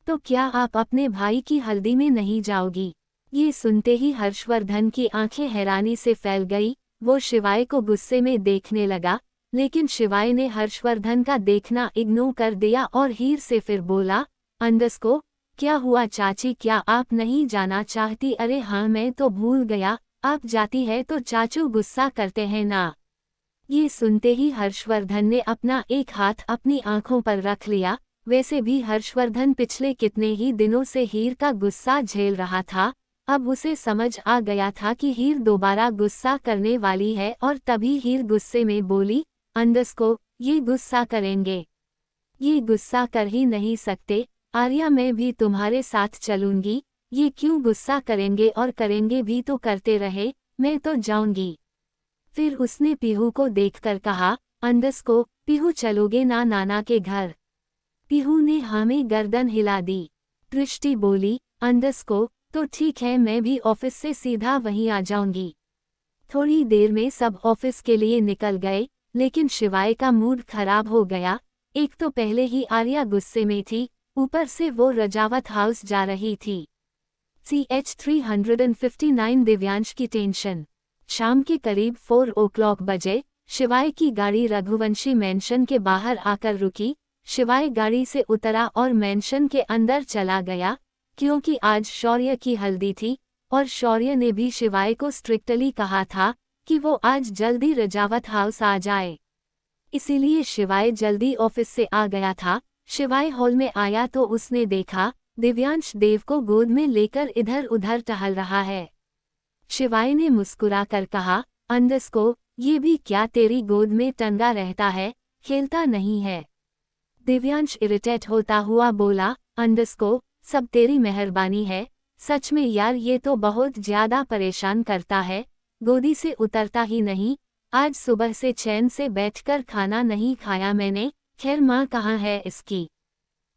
तो क्या आप अपने भाई की हल्दी में नहीं जाओगी? ये सुनते ही हर्षवर्धन की आंखें हैरानी से फैल गई। वो शिवाय को गुस्से में देखने लगा, लेकिन शिवाय ने हर्षवर्धन का देखना इग्नोर कर दिया और हीर से फिर बोला, अंडरस्को, क्या हुआ चाची, क्या आप नहीं जाना चाहती? अरे हाँ मैं तो भूल गया, आप जाती है तो चाचू गुस्सा करते हैं ना। ये सुनते ही हर्षवर्धन ने अपना एक हाथ अपनी आंखों पर रख लिया। वैसे भी हर्षवर्धन पिछले कितने ही दिनों से हीर का गुस्सा झेल रहा था। अब उसे समझ आ गया था कि हीर दोबारा गुस्सा करने वाली है और तभी हीर गुस्से में बोली, अंडरस्को, ये गुस्सा करेंगे? ये गुस्सा कर ही नहीं सकते। आर्या मैं भी तुम्हारे साथ चलूंगी। ये क्यों गुस्सा करेंगे, और करेंगे भी तो करते रहे, मैं तो जाऊंगी। फिर उसने पीहू को देखकर कहा, अंडरस्को, पीहू चलोगे ना नाना के घर? पीहू ने हाँ में गर्दन हिला दी। दृष्टि बोली, अंडरस्को, तो ठीक है, मैं भी ऑफिस से सीधा वहीं आ जाऊंगी। थोड़ी देर में सब ऑफिस के लिए निकल गए, लेकिन शिवाय का मूड खराब हो गया। एक तो पहले ही आर्या गुस्से में थी, ऊपर से वो रजावत हाउस जा रही थी। CH 359 दिव्यांश की टेंशन। शाम के करीब 4 o'clock बजे शिवाय की गाड़ी रघुवंशी मैंशन के बाहर आकर रुकी। शिवाय गाड़ी से उतरा और मैंशन के अंदर चला गया, क्योंकि आज शौर्य की हल्दी थी और शौर्य ने भी शिवाय को स्ट्रिक्टली कहा था कि वो आज जल्दी रजावत हाउस आ जाए। इसीलिए शिवाय जल्दी ऑफिस से आ गया था। शिवाय हॉल में आया तो उसने देखा दिव्यांश देव को गोद में लेकर इधर उधर टहल रहा है। शिवाय ने मुस्कुराकर कहा, अंडरस्को, ये भी क्या तेरी गोद में टंगा रहता है, खेलता नहीं है? दिव्यांश इरिटेट होता हुआ बोला, अंडरस्को, सब तेरी मेहरबानी है, सच में यार ये तो बहुत ज्यादा परेशान करता है, गोदी से उतरता ही नहीं। आज सुबह से चैन से बैठकर खाना नहीं खाया मैंने, खैर माँ कहाँ है इसकी?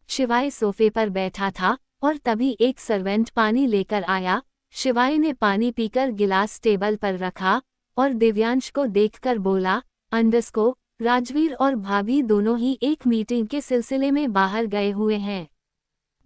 शिवाय सोफे पर बैठा था और तभी एक सर्वेंट पानी लेकर आया। शिवाय ने पानी पीकर गिलास टेबल पर रखा और दिव्यांश को देखकर बोला, अंडरस्को, राजवीर और भाभी दोनों ही एक मीटिंग के सिलसिले में बाहर गए हुए हैं।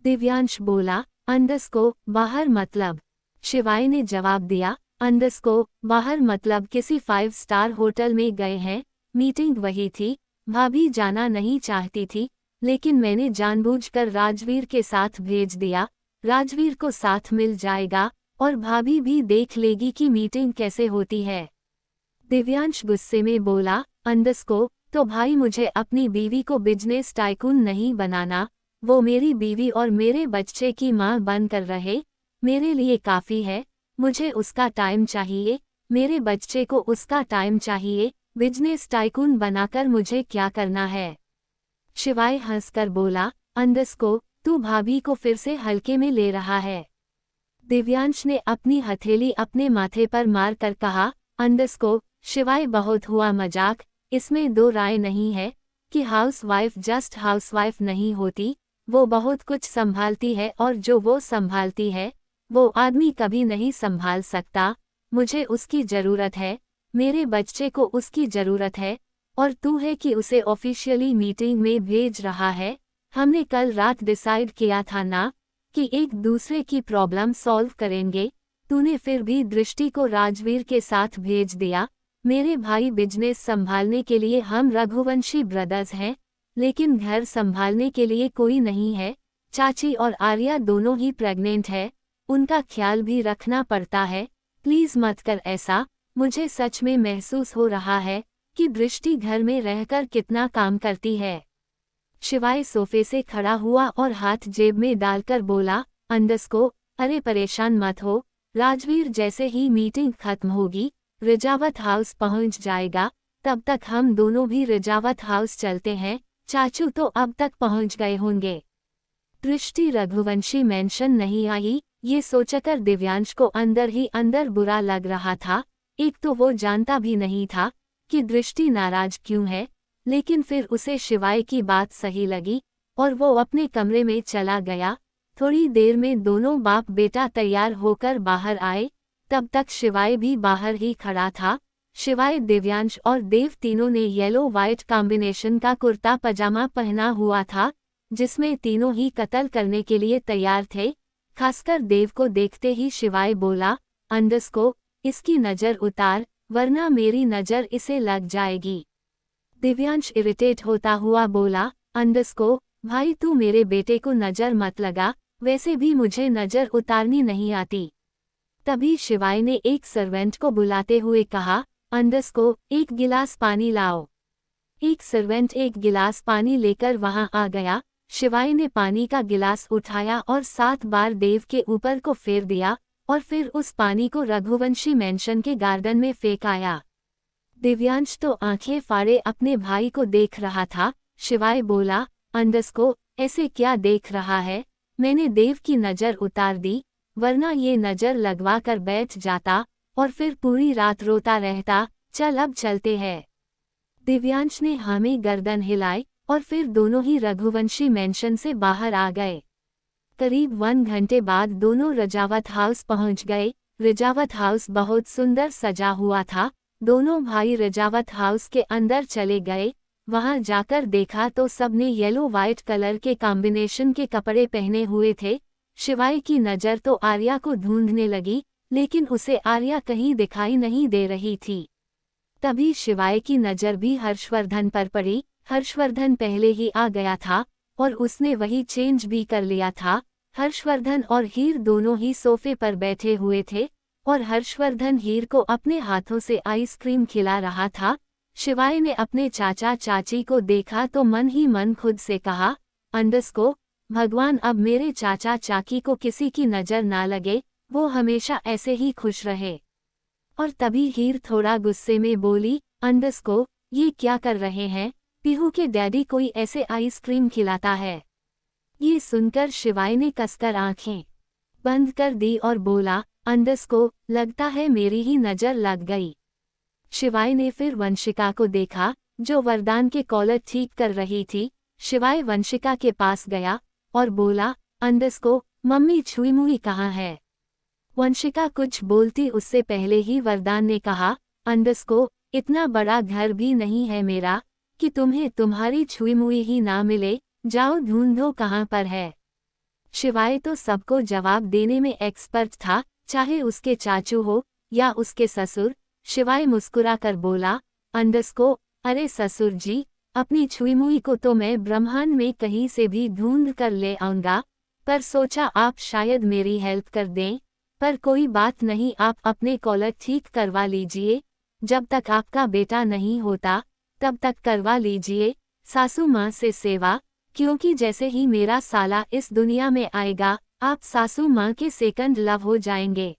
दिव्यांश बोला, अंडरस्को, बाहर मतलब? शिवाय ने जवाब दिया, अंडरस्को, बाहर मतलब किसी 5 स्टार होटल में गए हैं। मीटिंग वही थी, भाभी जाना नहीं चाहती थी, लेकिन मैंने जानबूझकर राजवीर के साथ भेज दिया। राजवीर को साथ मिल जाएगा और भाभी भी देख लेगी कि मीटिंग कैसे होती है। दिव्यांश गुस्से में बोला, अंडरस्को, तो भाई मुझे अपनी बीवी को बिजनेस टाइकून नहीं बनाना, वो मेरी बीवी और मेरे बच्चे की माँ बनकर रहे, मेरे लिए काफ़ी है। मुझे उसका टाइम चाहिए, मेरे बच्चे को उसका टाइम चाहिए, बिजनेस टाइकून बनाकर मुझे क्या करना है? शिवाय हंसकर बोला, अंडरस्को, तू भाभी को फिर से हल्के में ले रहा है। दिव्यांश ने अपनी हथेली अपने माथे पर मार कर कहा, अंडरस्को, शिवाय बहुत हुआ मजाक, इसमें दो राय नहीं है कि हाउसवाइफ जस्ट हाउसवाइफ नहीं होती, वो बहुत कुछ संभालती है और जो वो संभालती है वो आदमी कभी नहीं संभाल सकता। मुझे उसकी ज़रूरत है, मेरे बच्चे को उसकी ज़रूरत है, और तू है कि उसे ऑफिशियली मीटिंग में भेज रहा है। हमने कल रात डिसाइड किया था ना कि एक दूसरे की प्रॉब्लम सॉल्व करेंगे, तूने फिर भी दृष्टि को राजवीर के साथ भेज दिया। मेरे भाई बिजनेस संभालने के लिए हम रघुवंशी ब्रदर्स हैं, लेकिन घर संभालने के लिए कोई नहीं है। चाची और आर्या दोनों ही प्रेग्नेंट है, उनका ख्याल भी रखना पड़ता है। प्लीज मत कर ऐसा। मुझे सच में महसूस हो रहा है कि दृष्टि घर में रहकर कितना काम करती है। शिवाय सोफे से खड़ा हुआ और हाथ जेब में डालकर बोला, अंडस्को, अरे परेशान मत हो। राजवीर जैसे ही मीटिंग खत्म होगी रिजावत हाउस पहुंच जाएगा, तब तक हम दोनों भी रिजावत हाउस चलते हैं। चाचू तो अब तक पहुंच गए होंगे। दृष्टि रघुवंशी मेंशन नहीं आई, ये सोचकर दिव्यांश को अंदर ही अंदर बुरा लग रहा था। एक तो वो जानता भी नहीं था कि दृष्टि नाराज क्यों है, लेकिन फिर उसे शिवाय की बात सही लगी और वो अपने कमरे में चला गया। थोड़ी देर में दोनों बाप बेटा तैयार होकर बाहर आए, तब तक शिवाय भी बाहर ही खड़ा था। शिवाय, दिव्यांश और देव तीनों ने येलो व्हाइट कॉम्बिनेशन का कुर्ता पजामा पहना हुआ था, जिसमें तीनों ही कत्ल करने के लिए तैयार थे। खासकर देव को देखते ही शिवाय बोला, अंडस्को, इसकी नज़र उतार, वरना मेरी नज़र इसे लग जाएगी। दिव्यांश इरिटेट होता हुआ बोला, अंडस्को, भाई तू मेरे बेटे को नज़र मत लगा, वैसे भी मुझे नज़र उतारनी नहीं आती। तभी शिवाय ने एक सर्वेंट को बुलाते हुए कहा, अंडस्को, एक गिलास पानी लाओ। एक सर्वेंट एक गिलास पानी लेकर वहां आ गया। शिवाय ने पानी का गिलास उठाया और 7 बार देव के ऊपर को फेर दिया और फिर उस पानी को रघुवंशी मेंशन के गार्डन में फेंक आया। दिव्यांश तो आंखें फाड़े अपने भाई को देख रहा था। शिवाय बोला, अंडस्को, ऐसे क्या देख रहा है? मैंने देव की नज़र उतार दी, वरना ये नज़र लगवा कर बैठ जाता और फिर पूरी रात रोता रहता। चल अब चलते हैं। दिव्यांश ने हामी गर्दन हिलाई और फिर दोनों ही रघुवंशी मेंशन से बाहर आ गए। करीब 1 घंटे बाद दोनों रजावत हाउस पहुंच गए। रजावत हाउस बहुत सुंदर सजा हुआ था। दोनों भाई रजावत हाउस के अंदर चले गए। वहां जाकर देखा तो सबने येलो व्हाइट कलर के कॉम्बिनेशन के कपड़े पहने हुए थे। शिवाय की नज़र तो आर्या को ढूंढने लगी, लेकिन उसे आर्या कहीं दिखाई नहीं दे रही थी। तभी शिवाय की नज़र भी हर्षवर्धन पर पड़ी। हर्षवर्धन पहले ही आ गया था और उसने वही चेंज भी कर लिया था। हर्षवर्धन और हीर दोनों ही सोफे पर बैठे हुए थे और हर्षवर्धन हीर को अपने हाथों से आइसक्रीम खिला रहा था। शिवाय ने अपने चाचा चाची को देखा तो मन ही मन खुद से कहा, अंडस्को, भगवान अब मेरे चाचा चाची को किसी की नज़र ना लगे, वो हमेशा ऐसे ही खुश रहे। और तभी हीर थोड़ा गुस्से में बोली, अंडस्को, ये क्या कर रहे हैं? पीहू के डैडी कोई ऐसे आइसक्रीम खिलाता है? ये सुनकर शिवाय ने कसकर आंखें बंद कर दी और बोला, अंडस्को, लगता है मेरी ही नज़र लग गई। शिवाय ने फिर वंशिका को देखा, जो वरदान के कॉलर ठीक कर रही थी। शिवाय वंशिका के पास गया और बोला, अंडस्को, मम्मी छुई मुई कहाँ है? वंशिका कुछ बोलती उससे पहले ही वरदान ने कहा, अंडस्को, इतना बड़ा घर भी नहीं है मेरा कि तुम्हें तुम्हारी छुई मुई ही ना मिले, जाओ ढूंढो कहाँ पर है। शिवाय तो सबको जवाब देने में एक्सपर्ट था, चाहे उसके चाचू हो या उसके ससुर। शिवाय मुस्कुरा कर बोला, अंडस्को, अरे ससुर जी, अपनी छुई मुई को तो मैं ब्रह्मांड में कहीं से भी ढूंढ कर ले आऊंगा, पर सोचा आप शायद मेरी हेल्प कर दें। पर कोई बात नहीं, आप अपने कॉलर ठीक करवा लीजिए। जब तक आपका बेटा नहीं होता तब तक करवा लीजिए सासू माँ से सेवा, क्योंकि जैसे ही मेरा साला इस दुनिया में आएगा आप सासू माँ के सेकंड लव हो जाएंगे।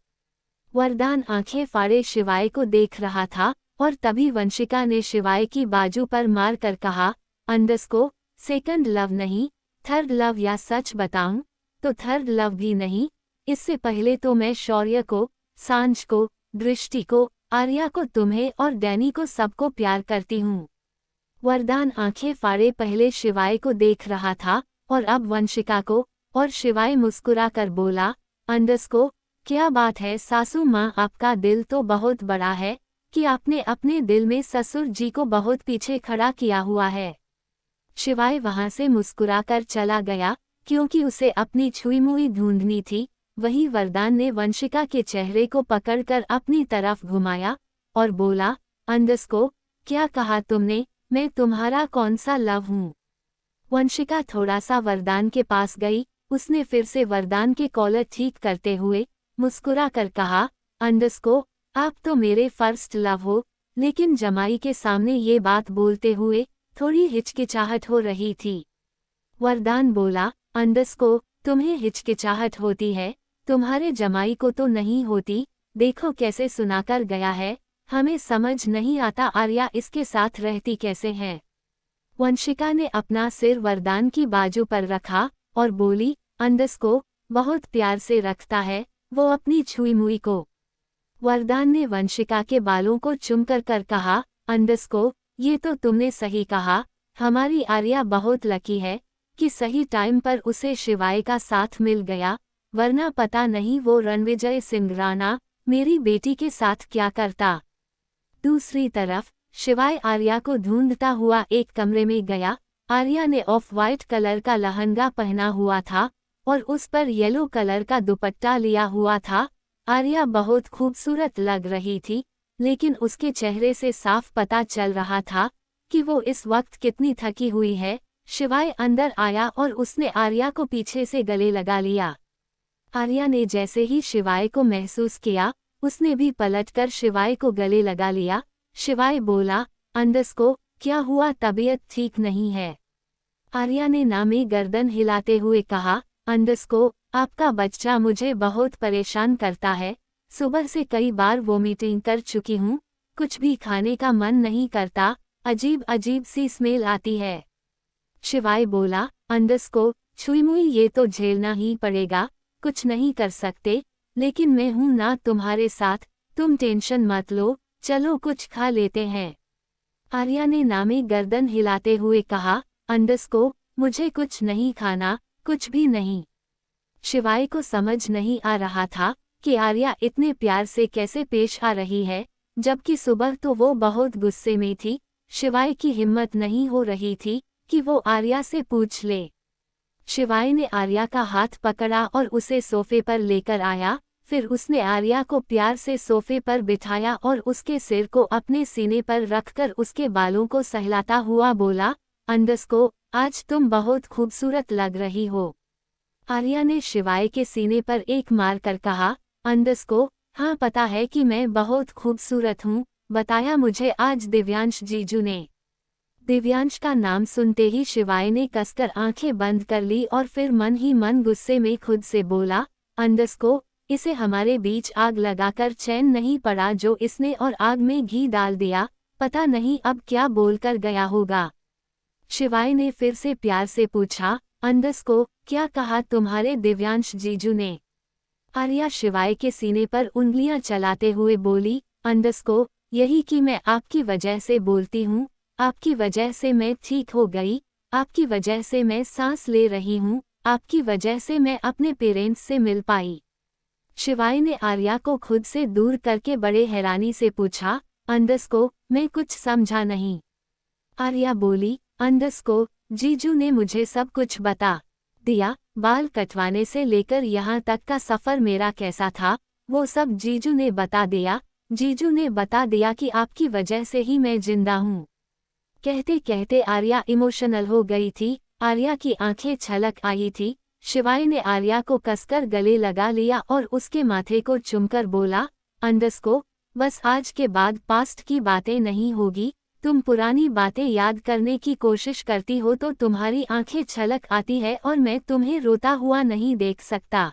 वरदान आंखें फाड़े शिवाय को देख रहा था और तभी वंशिका ने शिवाय की बाजू पर मार कर कहा, अंडस्को, सेकंड लव नहीं, थर्ड लव, या सच बताऊं तो थर्ड लव भी नहीं। इससे पहले तो मैं शौर्य को, सांझ को, दृष्टि को, आर्या को, तुम्हें और डैनी को सबको प्यार करती हूँ। वरदान आंखें फाड़े पहले शिवाय को देख रहा था और अब वंशिका को, और शिवाय मुस्कुरा कर बोला, अंडस्को, क्या बात है सासू माँ, आपका दिल तो बहुत बड़ा है कि आपने अपने दिल में ससुर जी को बहुत पीछे खड़ा किया हुआ है। शिवाय वहां से मुस्कुराकर चला गया, क्योंकि उसे अपनी छुई मुई ढूंढनी थी। वही वरदान ने वंशिका के चेहरे को पकड़कर अपनी तरफ घुमाया और बोला, अंडस्को, क्या कहा तुमने? मैं तुम्हारा कौन सा लव हूँ? वंशिका थोड़ा सा वरदान के पास गई। उसने फिर से वरदान के कॉलर ठीक करते हुए मुस्कुरा कर कहा, अंडस्को, आप तो मेरे फर्स्ट लव हो। लेकिन जमाई के सामने ये बात बोलते हुए थोड़ी हिचकिचाहट हो रही थी। वरदान बोला, अंडस्को, तुम्हें हिचकिचाहट होती है, तुम्हारे जमाई को तो नहीं होती। देखो कैसे सुनाकर गया है, हमें समझ नहीं आता आर्या इसके साथ रहती कैसे है। वंशिका ने अपना सिर वरदान की बाजू पर रखा और बोली, अंडस्को, बहुत प्यार से रखता है वो अपनी छुई मुई को। वरदान ने वंशिका के बालों को चुमकर कर कहा, अंडस्को, ये तो तुमने सही कहा, हमारी आर्या बहुत लकी है कि सही टाइम पर उसे शिवाय का साथ मिल गया, वरना पता नहीं वो रणविजय सिंह राणा मेरी बेटी के साथ क्या करता। दूसरी तरफ शिवाय आर्या को ढूंढता हुआ एक कमरे में गया। आर्या ने ऑफ वाइट कलर का लहंगा पहना हुआ था और उस पर येलो कलर का दुपट्टा लिया हुआ था। आर्या बहुत खूबसूरत लग रही थी, लेकिन उसके चेहरे से साफ पता चल रहा था कि वो इस वक्त कितनी थकी हुई है। शिवाय अंदर आया और उसने आर्या को पीछे से गले लगा लिया। आर्या ने जैसे ही शिवाय को महसूस किया, उसने भी पलटकर शिवाय को गले लगा लिया। शिवाय बोला, अंडस्को, क्या हुआ, तबीयत ठीक नहीं है? आर्या ने नामे गर्दन हिलाते हुए कहा, अंडस्को, आपका बच्चा मुझे बहुत परेशान करता है। सुबह से कई बार वोमिटिंग कर चुकी हूँ, कुछ भी खाने का मन नहीं करता, अजीब अजीब सी स्मेल आती है। शिवाय बोला, अंडस्को, छुईमुई ये तो झेलना ही पड़ेगा, कुछ नहीं कर सकते, लेकिन मैं हूं ना तुम्हारे साथ, तुम टेंशन मत लो, चलो कुछ खा लेते हैं। आर्या ने नामे गर्दन हिलाते हुए कहा, अंडस्को, मुझे कुछ नहीं खाना, कुछ भी नहीं। शिवाय को समझ नहीं आ रहा था कि आर्या इतने प्यार से कैसे पेश आ रही है, जबकि सुबह तो वो बहुत गुस्से में थी। शिवाय की हिम्मत नहीं हो रही थी कि वो आर्या से पूछ ले। शिवाय ने आर्या का हाथ पकड़ा और उसे सोफे पर लेकर आया। फिर उसने आर्या को प्यार से सोफे पर बिठाया और उसके सिर को अपने सीने पर रखकर उसके बालों को सहलाता हुआ बोला, अंडस्को, आज तुम बहुत खूबसूरत लग रही हो। आर्या ने शिवाय के सीने पर एक मार कर कहा, अंडस्को, हाँ पता है कि मैं बहुत खूबसूरत हूँ, बताया मुझे आज दिव्यांश जीजू ने। दिव्यांश का नाम सुनते ही शिवाय ने कसकर आंखें बंद कर ली और फिर मन ही मन गुस्से में खुद से बोला, अंडस्को, इसे हमारे बीच आग लगाकर चैन नहीं पड़ा जो इसने, और आग में घी डाल दिया, पता नहीं अब क्या बोलकर गया होगा। शिवाय ने फिर से प्यार से पूछा, अंडस्को, क्या कहा तुम्हारे दिव्यांश जीजू ने? आर्या शिवाय के सीने पर उंगलियां चलाते हुए बोली, अंडस्को, यही कि मैं आपकी वजह से बोलती हूँ, आपकी वजह से मैं ठीक हो गई, आपकी वजह से मैं सांस ले रही हूँ, आपकी वजह से मैं अपने पेरेंट्स से मिल पाई। शिवाय ने आर्या को खुद से दूर करके बड़े हैरानी से पूछा, अंडस्को, मैं कुछ समझा नहीं। आर्या बोली, अंडस्को, जीजू ने मुझे सब कुछ बता दिया, बाल कटवाने से लेकर यहाँ तक का सफ़र मेरा कैसा था, वो सब जीजू ने बता दिया। जीजू ने बता दिया कि आपकी वजह से ही मैं जिंदा हूँ। कहते कहते आर्या इमोशनल हो गई थी। आर्या की आंखें छलक आई थी। शिवाय ने आर्या को कसकर गले लगा लिया और उसके माथे को चुमकर बोला, अंडस्को, बस आज के बाद पास्ट की बातें नहीं होगी। तुम पुरानी बातें याद करने की कोशिश करती हो तो तुम्हारी आंखें छलक आती है और मैं तुम्हें रोता हुआ नहीं देख सकता।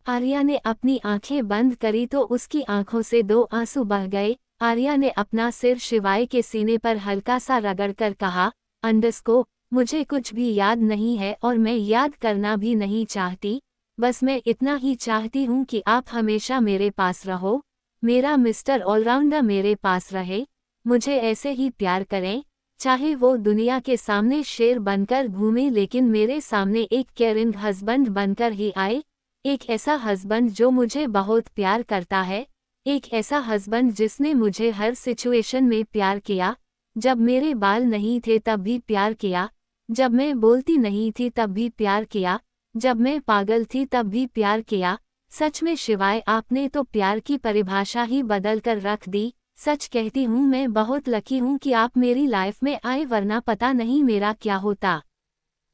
आर्या ने अपनी आंखें बंद करी तो उसकी आंखों से 2 आंसू बह गए। आर्या ने अपना सिर शिवाय के सीने पर हल्का सा रगड़कर कहा, अंडस्को, मुझे कुछ भी याद नहीं है और मैं याद करना भी नहीं चाहती। बस मैं इतना ही चाहती हूँ कि आप हमेशा मेरे पास रहो, मेरा मिस्टर ऑलराउंडर मेरे पास रहे, मुझे ऐसे ही प्यार करें, चाहे वो दुनिया के सामने शेर बनकर घूमे लेकिन मेरे सामने एक केयरिंग हस्बैंड बनकर ही आए। एक ऐसा हस्बैंड जो मुझे बहुत प्यार करता है, एक ऐसा हस्बैंड जिसने मुझे हर सिचुएशन में प्यार किया। जब मेरे बाल नहीं थे तब भी प्यार किया, जब मैं बोलती नहीं थी तब भी प्यार किया, जब मैं पागल थी तब भी प्यार किया। सच में शिवाय, आपने तो प्यार की परिभाषा ही बदल कर रख दी। सच कहती हूँ, मैं बहुत लकी हूँ कि आप मेरी लाइफ में आए, वरना पता नहीं मेरा क्या होता।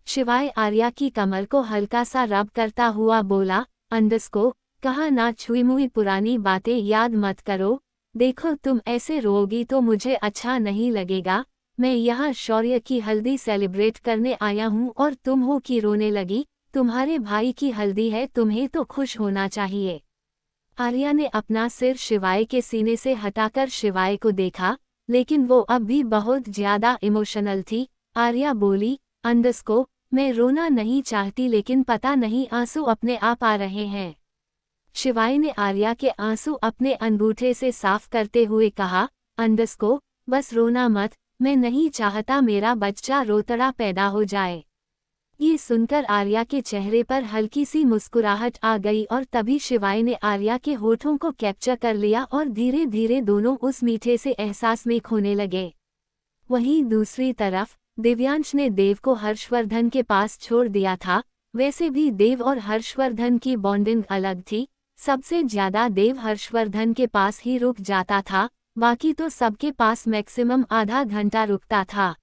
शिवाय आर्या की कमर को हल्का सा रब करता हुआ बोला, अंडरस्को, कहा ना छुई मुई पुरानी बातें याद मत करो। देखो तुम ऐसे रोओगी तो मुझे अच्छा नहीं लगेगा। मैं यहाँ शौर्य की हल्दी सेलिब्रेट करने आया हूँ और तुम हो कि रोने लगी। तुम्हारे भाई की हल्दी है, तुम्हें तो खुश होना चाहिए। आर्या ने अपना सिर शिवाय के सीने से हटाकर शिवाय को देखा, लेकिन वो अब भी बहुत ज्यादा इमोशनल थी। आर्या बोली, अंडरस्को, मैं रोना नहीं चाहती लेकिन पता नहीं आंसू अपने आप आ रहे हैं। शिवाय ने आर्या के आंसू अपने अंगूठे से साफ करते हुए कहा, अंडरस्को, बस रोना मत, मैं नहीं चाहता मेरा बच्चा रोतड़ा पैदा हो जाए। ये सुनकर आर्या के चेहरे पर हल्की सी मुस्कुराहट आ गई और तभी शिवाय ने आर्या के होठों को कैप्चर कर लिया और धीरे धीरे दोनों उस मीठे से एहसास में खोने लगे। वहीं दूसरी तरफ दिव्यांश ने देव को हर्षवर्धन के पास छोड़ दिया था। वैसे भी देव और हर्षवर्धन की बॉन्डिंग अलग थी। सबसे ज्यादा देव हर्षवर्धन के पास ही रुक जाता था, बाकी तो सबके पास मैक्सिमम आधा घंटा रुकता था।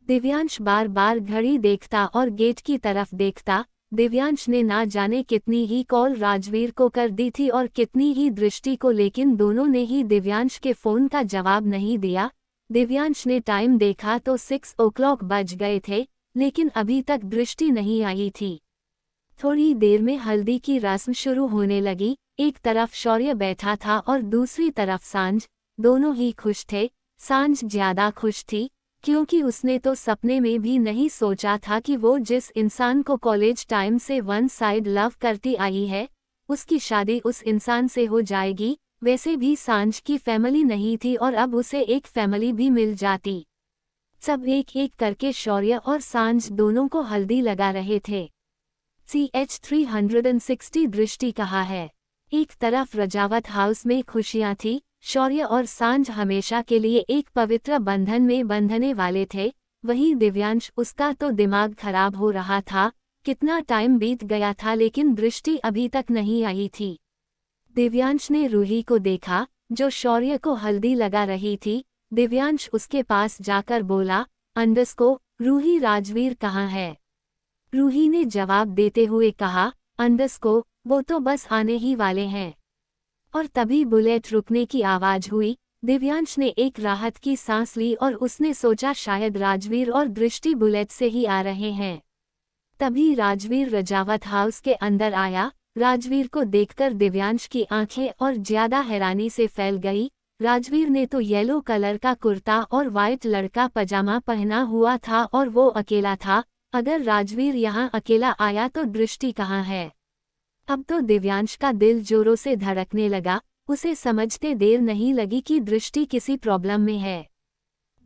दिव्यांश बार बार घड़ी देखता और गेट की तरफ देखता। दिव्यांश ने ना जाने कितनी ही कॉल राजवीर को कर दी थी और कितनी ही दृष्टि को, लेकिन दोनों ने ही दिव्यांश के फोन का जवाब नहीं दिया। दिव्यांश ने टाइम देखा तो 6 o'clock बज गए थे, लेकिन अभी तक दृष्टि नहीं आई थी। थोड़ी देर में हल्दी की रस्म शुरू होने लगी। एक तरफ शौर्य बैठा था और दूसरी तरफ सांझ। दोनों ही खुश थे। सांझ ज्यादा खुश थी क्योंकि उसने तो सपने में भी नहीं सोचा था कि वो जिस इंसान को कॉलेज टाइम से वन साइड लव करती आई है, उसकी शादी उस इंसान से हो जाएगी। वैसे भी सांझ की फैमिली नहीं थी और अब उसे एक फैमिली भी मिल जाती। सब एक एक करके शौर्य और सांझ दोनों को हल्दी लगा रहे थे। CH360 दृष्टि कहा है। एक तरफ रजावत हाउस में खुशियां थी। शौर्य और सांझ हमेशा के लिए एक पवित्र बंधन में बंधने वाले थे। वहीं दिव्यांश, उसका तो दिमाग खराब हो रहा था। कितना टाइम बीत गया था लेकिन दृष्टि अभी तक नहीं आई थी। दिव्यांश ने रूही को देखा जो शौर्य को हल्दी लगा रही थी। दिव्यांश उसके पास जाकर बोला, अंडरस्को, रूही राजवीर कहाँ है? रूही ने जवाब देते हुए कहा, अंडरस्को, वो तो बस आने ही वाले हैं। और तभी बुलेट रुकने की आवाज हुई। दिव्यांश ने एक राहत की सांस ली और उसने सोचा शायद राजवीर और दृष्टि बुलेट से ही आ रहे हैं। तभी राजवीर रजावत हाउस के अंदर आया। राजवीर को देखकर दिव्यांश की आंखें और ज्यादा हैरानी से फैल गई। राजवीर ने तो येलो कलर का कुर्ता और वाइट लड़का पजामा पहना हुआ था और वो अकेला था। अगर राजवीर यहाँ अकेला आया तो दृष्टि कहाँ है? अब तो दिव्यांश का दिल जोरों से धड़कने लगा। उसे समझते देर नहीं लगी कि दृष्टि किसी प्रॉब्लम में है।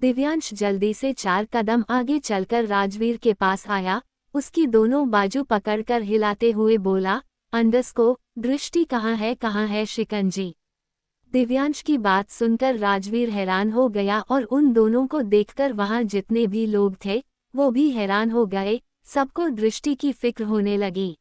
दिव्यांश जल्दी से 4 कदम आगे चलकर राजवीर के पास आया। उसकी दोनों बाजू पकड़कर हिलाते हुए बोला, अंडरस्को, दृष्टि कहाँ है शिकंजी? दिव्यांश की बात सुनकर राजवीर हैरान हो गया और उन दोनों को देखकर वहां जितने भी लोग थे वो भी हैरान हो गए। सबको दृष्टि की फिक्र होने लगी।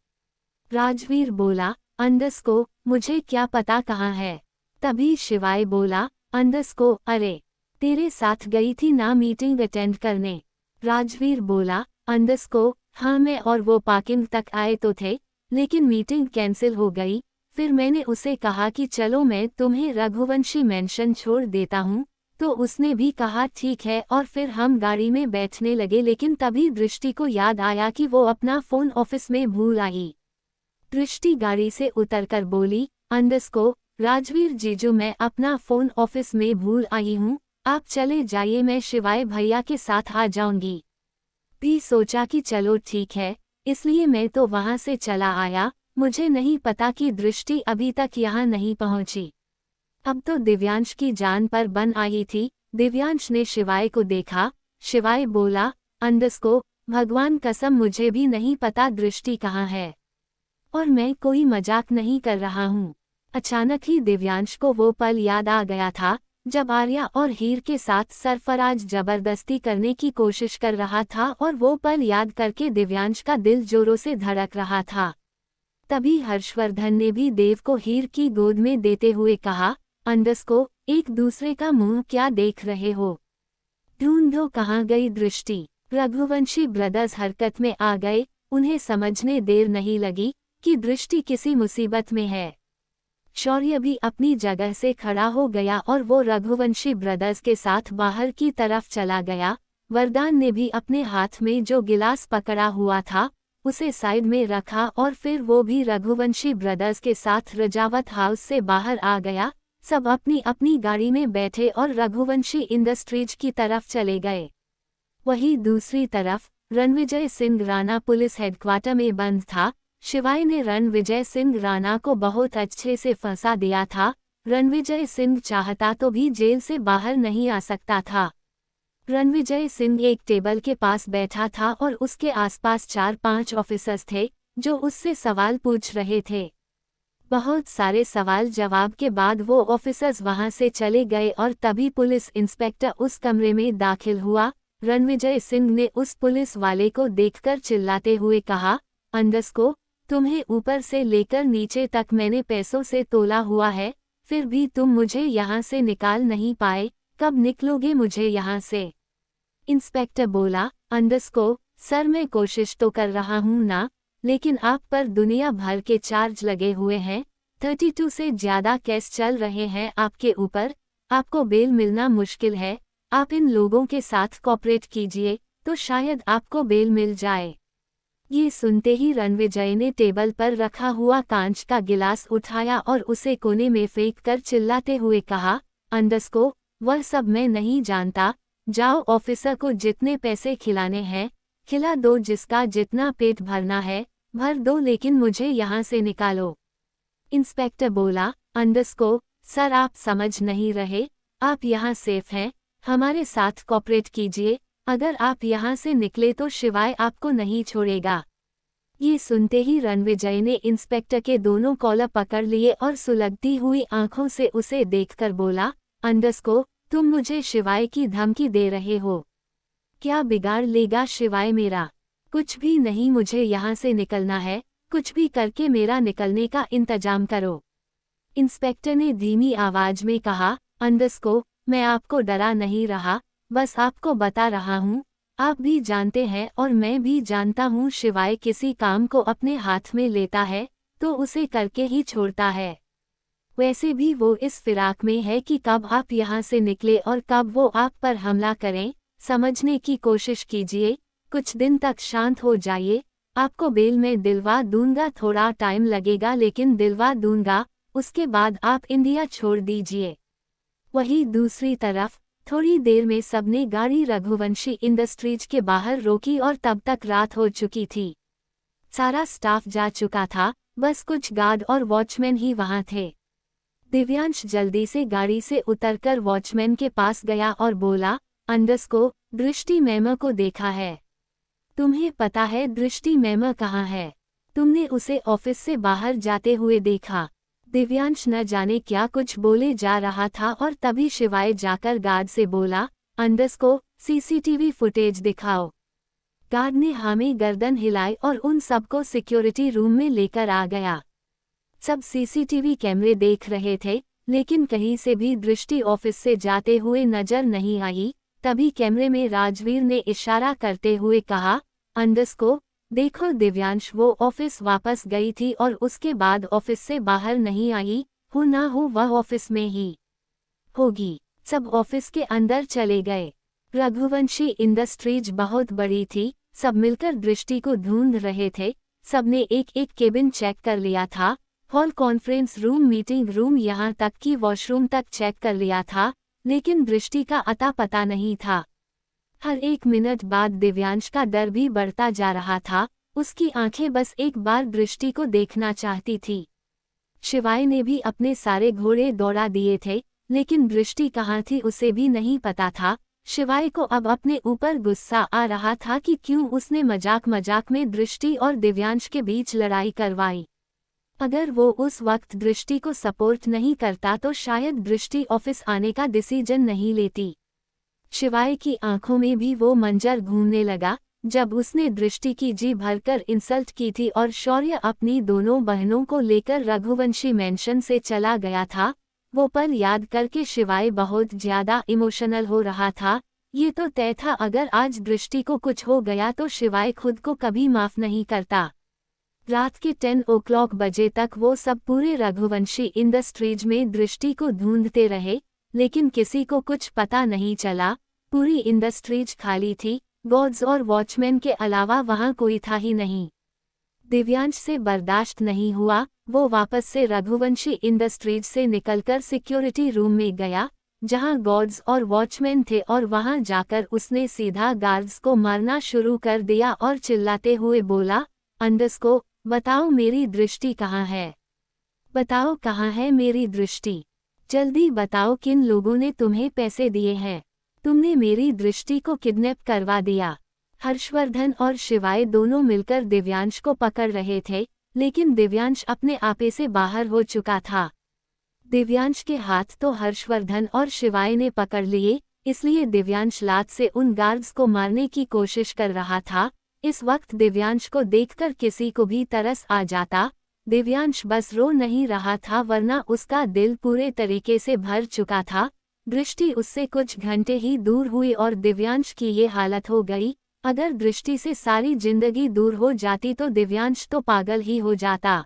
राजवीर बोला, अंडरस्को, मुझे क्या पता कहाँ है? तभी शिवाय बोला, अंडरस्को, अरे तेरे साथ गई थी ना मीटिंग अटेंड करने? राजवीर बोला, अंडरस्को, हाँ मैं और वो पार्किंग तक आए तो थे, लेकिन मीटिंग कैंसिल हो गई। फिर मैंने उसे कहा कि चलो मैं तुम्हें रघुवंशी मेंशन छोड़ देता हूँ, तो उसने भी कहा ठीक है और फिर हम गाड़ी में बैठने लगे। लेकिन तभी दृष्टि को याद आया कि वो अपना फोन ऑफिस में भूल आई। दृष्टि गाड़ी से उतरकर बोली, अंडरस्को, राजवीर जीजू, मैं अपना फोन ऑफिस में भूल आई हूँ, आप चले जाइए, मैं शिवाय भैया के साथ आ जाऊंगी। भी सोचा कि चलो ठीक है, इसलिए मैं तो वहां से चला आया। मुझे नहीं पता कि दृष्टि अभी तक यहाँ नहीं पहुंची। अब तो दिव्यांश की जान पर बन आई थी। दिव्यांश ने शिवाय को देखा। शिवाय बोला, अंडरस्को, भगवान कसम मुझे भी नहीं पता दृष्टि कहाँ है, और मैं कोई मजाक नहीं कर रहा हूँ। अचानक ही दिव्यांश को वो पल याद आ गया था जब आर्या और हीर के साथ सरफराज जबरदस्ती करने की कोशिश कर रहा था, और वो पल याद करके दिव्यांश का दिल जोरों से धड़क रहा था। तभी हर्षवर्धन ने भी देव को हीर की गोद में देते हुए कहा, अंडरस्को, एक दूसरे का मुंह क्या देख रहे हो? ढूंढो कहाँ गई दृष्टि? रघुवंशी ब्रदर्स हरकत में आ गए। उन्हें समझने देर नहीं लगी कि दृष्टि किसी मुसीबत में है। शौर्य भी अपनी जगह से खड़ा हो गया और वो रघुवंशी ब्रदर्स के साथ बाहर की तरफ चला गया। वरदान ने भी अपने हाथ में जो गिलास पकड़ा हुआ था उसे साइड में रखा और फिर वो भी रघुवंशी ब्रदर्स के साथ रजावत हाउस से बाहर आ गया। सब अपनी अपनी गाड़ी में बैठे और रघुवंशी इंडस्ट्रीज की तरफ चले गए। वहीं दूसरी तरफ रणविजय सिंह राणा पुलिस हेडक्वार्टर में बंद था। शिवाय ने रणविजय सिंह राणा को बहुत अच्छे से फंसा दिया था। रणविजय सिंह चाहता तो भी जेल से बाहर नहीं आ सकता था। रणविजय सिंह एक टेबल के पास बैठा था और उसके आसपास 4-5 ऑफिसर्स थे जो उससे सवाल पूछ रहे थे। बहुत सारे सवाल जवाब के बाद वो ऑफिसर्स वहां से चले गए और तभी पुलिस इंस्पेक्टर उस कमरे में दाखिल हुआ। रणविजय सिंह ने उस पुलिस वाले को देखकर चिल्लाते हुए कहा, अंडस्को, तुम्हें ऊपर से लेकर नीचे तक मैंने पैसों से तोला हुआ है, फिर भी तुम मुझे यहाँ से निकाल नहीं पाए, कब निकलोगे मुझे यहाँ से? इंस्पेक्टर बोला, अंडस्को, सर मैं कोशिश तो कर रहा हूँ ना, लेकिन आप पर दुनिया भर के चार्ज लगे हुए हैं। 32 से ज़्यादा केस चल रहे हैं आपके ऊपर, आपको बेल मिलना मुश्किल है। आप इन लोगों के साथ कॉपरेट कीजिए तो शायद आपको बेल मिल जाए। ये सुनते ही रणविजय ने टेबल पर रखा हुआ कांच का गिलास उठाया और उसे कोने में फेंक कर चिल्लाते हुए कहा, अंडस्को, वह सब मैं नहीं जानता, जाओ ऑफिसर को जितने पैसे खिलाने हैं खिला दो, जिसका जितना पेट भरना है भर दो, लेकिन मुझे यहाँ से निकालो। इंस्पेक्टर बोला, अंडस्को, सर आप समझ नहीं रहे, आप यहाँ सेफ हैं, हमारे साथ कॉपरेट कीजिए, अगर आप यहाँ से निकले तो शिवाय आपको नहीं छोड़ेगा। ये सुनते ही रणविजय ने इंस्पेक्टर के दोनों कॉलर पकड़ लिए और सुलगती हुई आंखों से उसे देखकर बोला, अंडस्को, तुम मुझे शिवाय की धमकी दे रहे हो? क्या बिगाड़ लेगा शिवाय मेरा? कुछ भी नहीं, मुझे यहाँ से निकलना है, कुछ भी करके मेरा निकलने का इंतजाम करो। इंस्पेक्टर ने धीमी आवाज में कहा, अंडस्को, मैं आपको डरा नहीं रहा, बस आपको बता रहा हूँ, आप भी जानते हैं और मैं भी जानता हूँ, शिवाय किसी काम को अपने हाथ में लेता है तो उसे करके ही छोड़ता है। वैसे भी वो इस फिराक में है कि कब आप यहाँ से निकले और कब वो आप पर हमला करें। समझने की कोशिश कीजिए, कुछ दिन तक शांत हो जाइए, आपको बेल में दिलवा दूंगा, थोड़ा टाइम लगेगा लेकिन दिलवा दूंगा, उसके बाद आप इंडिया छोड़ दीजिए। वहीं दूसरी तरफ थोड़ी देर में सबने गाड़ी रघुवंशी इंडस्ट्रीज के बाहर रोकी और तब तक रात हो चुकी थी। सारा स्टाफ जा चुका था, बस कुछ गार्ड और वॉचमैन ही वहां थे। दिव्यांश जल्दी से गाड़ी से उतरकर वॉचमैन के पास गया और बोला, अंडस्को, दृष्टि मैम को देखा है? तुम्हें पता है दृष्टि मैम कहाँ है? तुमने उसे ऑफिस से बाहर जाते हुए देखा? दिव्यांश न जाने क्या कुछ बोले जा रहा था और तभी शिवाय जाकर गार्ड से बोला, अंडस्को, सीसीटीवी फुटेज दिखाओ। गार्ड ने हामी गर्दन हिलाई और उन सबको सिक्योरिटी रूम में लेकर आ गया। सब सीसीटीवी कैमरे देख रहे थे, लेकिन कहीं से भी दृष्टि ऑफिस से जाते हुए नजर नहीं आई। तभी कैमरे में राजवीर ने इशारा करते हुए कहा, अंडस्को, देखो दिव्यांश वो ऑफिस वापस गई थी और उसके बाद ऑफिस से बाहर नहीं आई, हो ना हो वह ऑफिस में ही होगी। सब ऑफिस के अंदर चले गए। रघुवंशी इंडस्ट्रीज बहुत बड़ी थी, सब मिलकर दृष्टि को ढूंढ रहे थे। सबने एक एक केबिन चेक कर लिया था, hall, conference room, meeting room, यहाँ तक कि वॉशरूम तक चेक कर लिया था, लेकिन दृष्टि का अता पता नहीं था। हर एक मिनट बाद दिव्यांश का डर भी बढ़ता जा रहा था, उसकी आंखें बस एक बार दृष्टि को देखना चाहती थी। शिवाय ने भी अपने सारे घोड़े दौड़ा दिए थे, लेकिन दृष्टि कहाँ थी उसे भी नहीं पता था। शिवाय को अब अपने ऊपर गुस्सा आ रहा था कि क्यों उसने मजाक मजाक में दृष्टि और दिव्यांश के बीच लड़ाई करवाई। अगर वो उस वक्त दृष्टि को सपोर्ट नहीं करता तो शायद दृष्टि ऑफिस आने का डिसीजन नहीं लेती। शिवाय की आंखों में भी वो मंजर घूमने लगा जब उसने दृष्टि की जी भरकर इंसल्ट की थी और शौर्य अपनी दोनों बहनों को लेकर रघुवंशी मेंशन से चला गया था। वो पल याद करके शिवाय बहुत ज्यादा इमोशनल हो रहा था। ये तो तय था, अगर आज दृष्टि को कुछ हो गया तो शिवाय खुद को कभी माफ नहीं करता। रात के 10 o'clock बजे तक वो सब पूरे रघुवंशी इंडस्ट्रीज में दृष्टि को ढूंढते रहे, लेकिन किसी को कुछ पता नहीं चला। पूरी इंडस्ट्रीज खाली थी, गार्ड्स और वॉचमैन के अलावा वहां कोई था ही नहीं। दिव्यांश से बर्दाश्त नहीं हुआ, वो वापस से रघुवंशी इंडस्ट्रीज से निकलकर सिक्योरिटी रूम में गया, जहां गार्ड्स और वॉचमैन थे, और वहां जाकर उसने सीधा गार्ड्स को मारना शुरू कर दिया और चिल्लाते हुए बोला, अंडस्को, बताओ मेरी दृष्टि कहाँ है? बताओ कहाँ है मेरी दृष्टि? जल्दी बताओ, किन लोगों ने तुम्हें पैसे दिए हैं? तुमने मेरी दृष्टि को किडनैप करवा दिया। हर्षवर्धन और शिवाय दोनों मिलकर दिव्यांश को पकड़ रहे थे, लेकिन दिव्यांश अपने आपे से बाहर हो चुका था। दिव्यांश के हाथ तो हर्षवर्धन और शिवाय ने पकड़ लिए, इसलिए दिव्यांश लात से उन गार्ड्स को मारने की कोशिश कर रहा था। इस वक्त दिव्यांश को देखकर किसी को भी तरस आ जाता। दिव्यांश बस रो नहीं रहा था, वरना उसका दिल पूरे तरीके से भर चुका था। दृष्टि उससे कुछ घंटे ही दूर हुई और दिव्यांश की ये हालत हो गई। अगर दृष्टि से सारी जिंदगी दूर हो जाती तो दिव्यांश तो पागल ही हो जाता।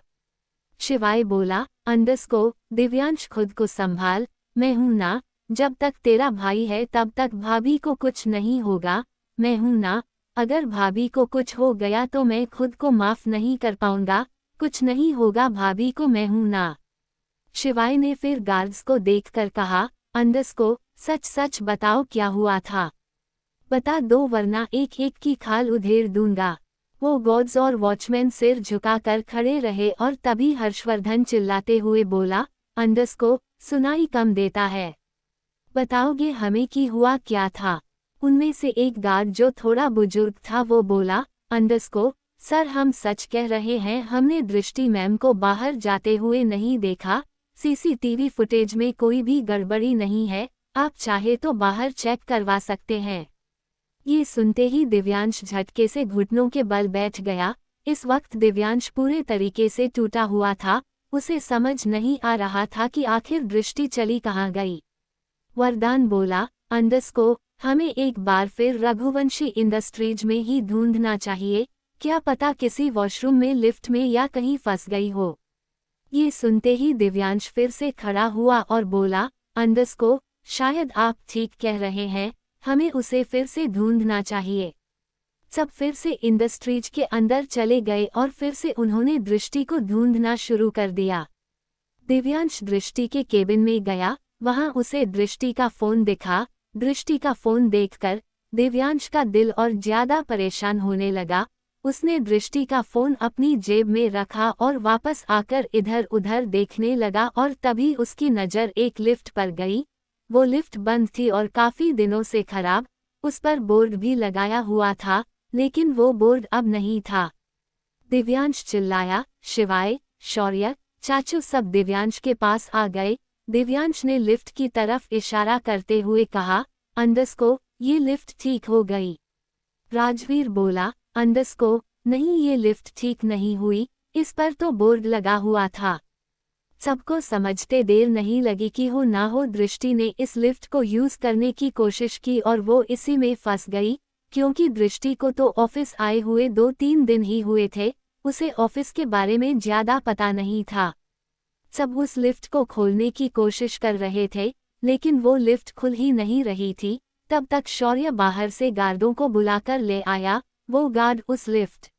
शिवाय बोला, अंडस्को, दिव्यांश खुद को संभाल, मैं हूं ना, जब तक तेरा भाई है तब तक भाभी को कुछ नहीं होगा, मैं हूं ना, अगर भाभी को कुछ हो गया तो मैं खुद को माफ नहीं कर पाऊंगा, कुछ नहीं होगा भाभी को, मैं हूं ना। शिवाय ने फिर गार्ड्स को देखकर कहा, अंडस्को, सच सच बताओ क्या हुआ था? बता दो वरना एक एक की खाल उधेड़ दूंगा। वो गार्ड्स और वॉचमैन सिर झुकाकर खड़े रहे और तभी हर्षवर्धन चिल्लाते हुए बोला, अंडस्को, सुनाई कम देता है, बताओगे हमें कि हुआ क्या था? उनमें से एक गार्ड जो थोड़ा बुजुर्ग था वो बोला, अंडस्को, सर हम सच कह रहे हैं, हमने दृष्टि मैम को बाहर जाते हुए नहीं देखा, सीसीटीवी फुटेज में कोई भी गड़बड़ी नहीं है, आप चाहे तो बाहर चेक करवा सकते हैं। ये सुनते ही दिव्यांश झटके से घुटनों के बल बैठ गया। इस वक्त दिव्यांश पूरे तरीके से टूटा हुआ था, उसे समझ नहीं आ रहा था कि आखिर दृष्टि चली कहाँ गई। वरदान बोला, अंडस्को, हमें एक बार फिर रघुवंशी इंडस्ट्रीज में ही ढूंढना चाहिए, क्या पता किसी वॉशरूम में, लिफ्ट में या कहीं फंस गई हो। ये सुनते ही दिव्यांश फिर से खड़ा हुआ और बोला, अंडस्को, शायद आप ठीक कह रहे हैं, हमें उसे फिर से ढूंढना चाहिए। सब फिर से इंडस्ट्रीज के अंदर चले गए और फिर से उन्होंने दृष्टि को ढूंढना शुरू कर दिया। दिव्यांश दृष्टि के केबिन में गया, वहां उसे दृष्टि का फोन दिखा। दृष्टि का फोन देखकर दिव्यांश का दिल और ज्यादा परेशान होने लगा। उसने दृष्टि का फोन अपनी जेब में रखा और वापस आकर इधर उधर देखने लगा और तभी उसकी नज़र एक लिफ्ट पर गई। वो लिफ्ट बंद थी और काफी दिनों से खराब, उस पर बोर्ड भी लगाया हुआ था, लेकिन वो बोर्ड अब नहीं था। दिव्यांश चिल्लाया, शिवाय, शौर्य, चाचू सब दिव्यांश के पास आ गए। दिव्यांश ने लिफ्ट की तरफ इशारा करते हुए कहा, अंडस्को, ये लिफ्ट ठीक हो गई। राजवीर बोला, अंडस्को, नहीं ये लिफ्ट ठीक नहीं हुई, इस पर तो बोर्ड लगा हुआ था। सबको समझते देर नहीं लगी कि हो ना हो दृष्टि ने इस लिफ्ट को यूज करने की कोशिश की और वो इसी में फंस गई, क्योंकि दृष्टि को तो ऑफिस आए हुए 2-3 दिन ही हुए थे, उसे ऑफिस के बारे में ज्यादा पता नहीं था। सब उस लिफ्ट को खोलने की कोशिश कर रहे थे, लेकिन वो लिफ्ट खुल ही नहीं रही थी। तब तक शौर्य बाहर से गार्डों को बुलाकर ले आया। वो गार्ड उस लिफ्ट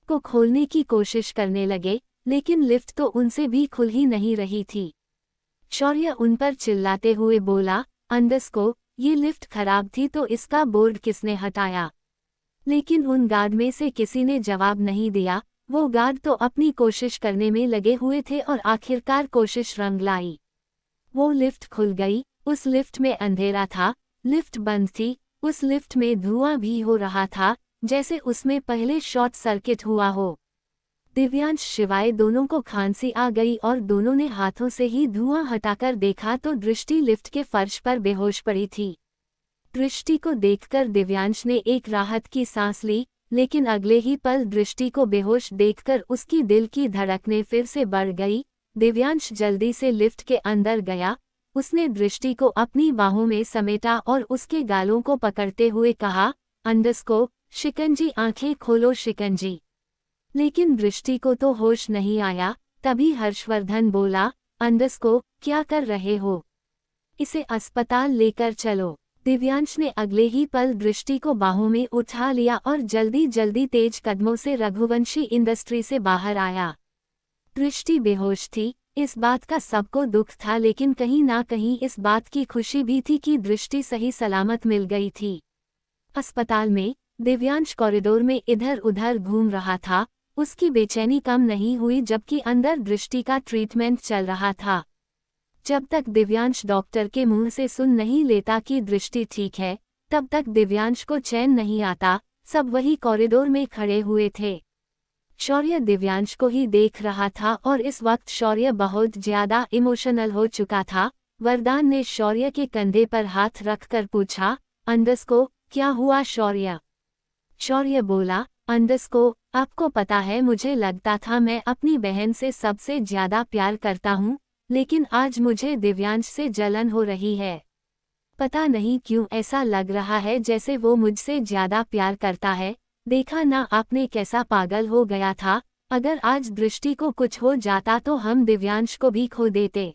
को खोलने की कोशिश करने लगे, लेकिन लिफ्ट तो उनसे भी खुल ही नहीं रही थी। शौर्य उन पर चिल्लाते हुए बोला, अंडस्को, ये लिफ्ट खराब थी तो इसका बोर्ड किसने हटाया? लेकिन उन गार्ड में से किसी ने जवाब नहीं दिया। वो गार्ड तो अपनी कोशिश करने में लगे हुए थे और आखिरकार कोशिश रंग लाई। वो लिफ्ट खुल गई। उस लिफ्ट में अंधेरा था, लिफ्ट बंद थी, उस लिफ्ट में धुआं भी हो रहा था, जैसे उसमें पहले शॉर्ट सर्किट हुआ हो। दिव्यांश शिवाय दोनों को खांसी आ गई और दोनों ने हाथों से ही धुआं हटाकर देखा तो दृष्टि लिफ्ट के फर्श पर बेहोश पड़ी थी। दृष्टि को देखकर दिव्यांश ने एक राहत की सांस ली, लेकिन अगले ही पल दृष्टि को बेहोश देखकर उसकी दिल की धड़कनें फिर से बढ़ गई। दिव्यांश जल्दी से लिफ्ट के अंदर गया, उसने दृष्टि को अपनी बाहों में समेटा और उसके गालों को पकड़ते हुए कहा, अंडरस्को, शिकंजी, आंखें खोलो शिकंजी। लेकिन दृष्टि को तो होश नहीं आया। तभी हर्षवर्धन बोला, अंडरस्को, क्या कर रहे हो? इसे अस्पताल लेकर चलो। दिव्यांश ने अगले ही पल दृष्टि को बाहों में उठा लिया और जल्दी जल्दी तेज कदमों से रघुवंशी इंडस्ट्री से बाहर आया। दृष्टि बेहोश थी, इस बात का सबको दुख था, लेकिन कहीं ना कहीं इस बात की खुशी भी थी कि दृष्टि सही सलामत मिल गई थी। अस्पताल में दिव्यांश कॉरिडोर में इधर उधर घूम रहा था। उसकी बेचैनी कम नहीं हुई जबकि अंदर दृष्टि का ट्रीटमेंट चल रहा था। जब तक दिव्यांश डॉक्टर के मुंह से सुन नहीं लेता कि दृष्टि ठीक है, तब तक दिव्यांश को चैन नहीं आता। सब वही कॉरिडोर में खड़े हुए थे। शौर्य दिव्यांश को ही देख रहा था और इस वक्त शौर्य बहुत ज्यादा इमोशनल हो चुका था। वरदान ने शौर्य के कंधे पर हाथ रखकर पूछा, अंडरस्को, क्या हुआ शौर्य? शौर्य बोला, अंडरस्को, आपको पता है मुझे लगता था मैं अपनी बहन से सबसे ज्यादा प्यार करता हूँ, लेकिन आज मुझे दिव्यांश से जलन हो रही है। पता नहीं क्यों ऐसा लग रहा है जैसे वो मुझसे ज्यादा प्यार करता है। देखा ना आपने कैसा पागल हो गया था। अगर आज दृष्टि को कुछ हो जाता तो हम दिव्यांश को भी खो देते।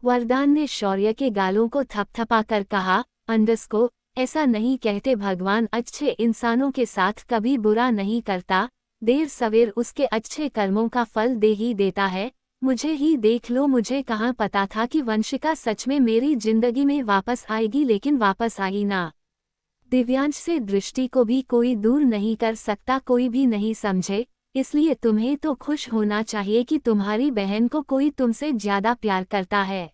वरदान ने शौर्य के गालों को थपथपा कर कहा, अंडरस्को, ऐसा नहीं कहते, भगवान अच्छे इंसानों के साथ कभी बुरा नहीं करता। देर सवेर उसके अच्छे कर्मों का फल दे ही देता है। मुझे ही देख लो, मुझे कहाँ पता था कि वंशिका सच में मेरी जिंदगी में वापस आएगी, लेकिन वापस आई ना। दिव्यांश से दृष्टि को भी कोई दूर नहीं कर सकता, कोई भी नहीं समझे। इसलिए तुम्हें तो खुश होना चाहिए कि तुम्हारी बहन को कोई तुमसे ज्यादा प्यार करता है।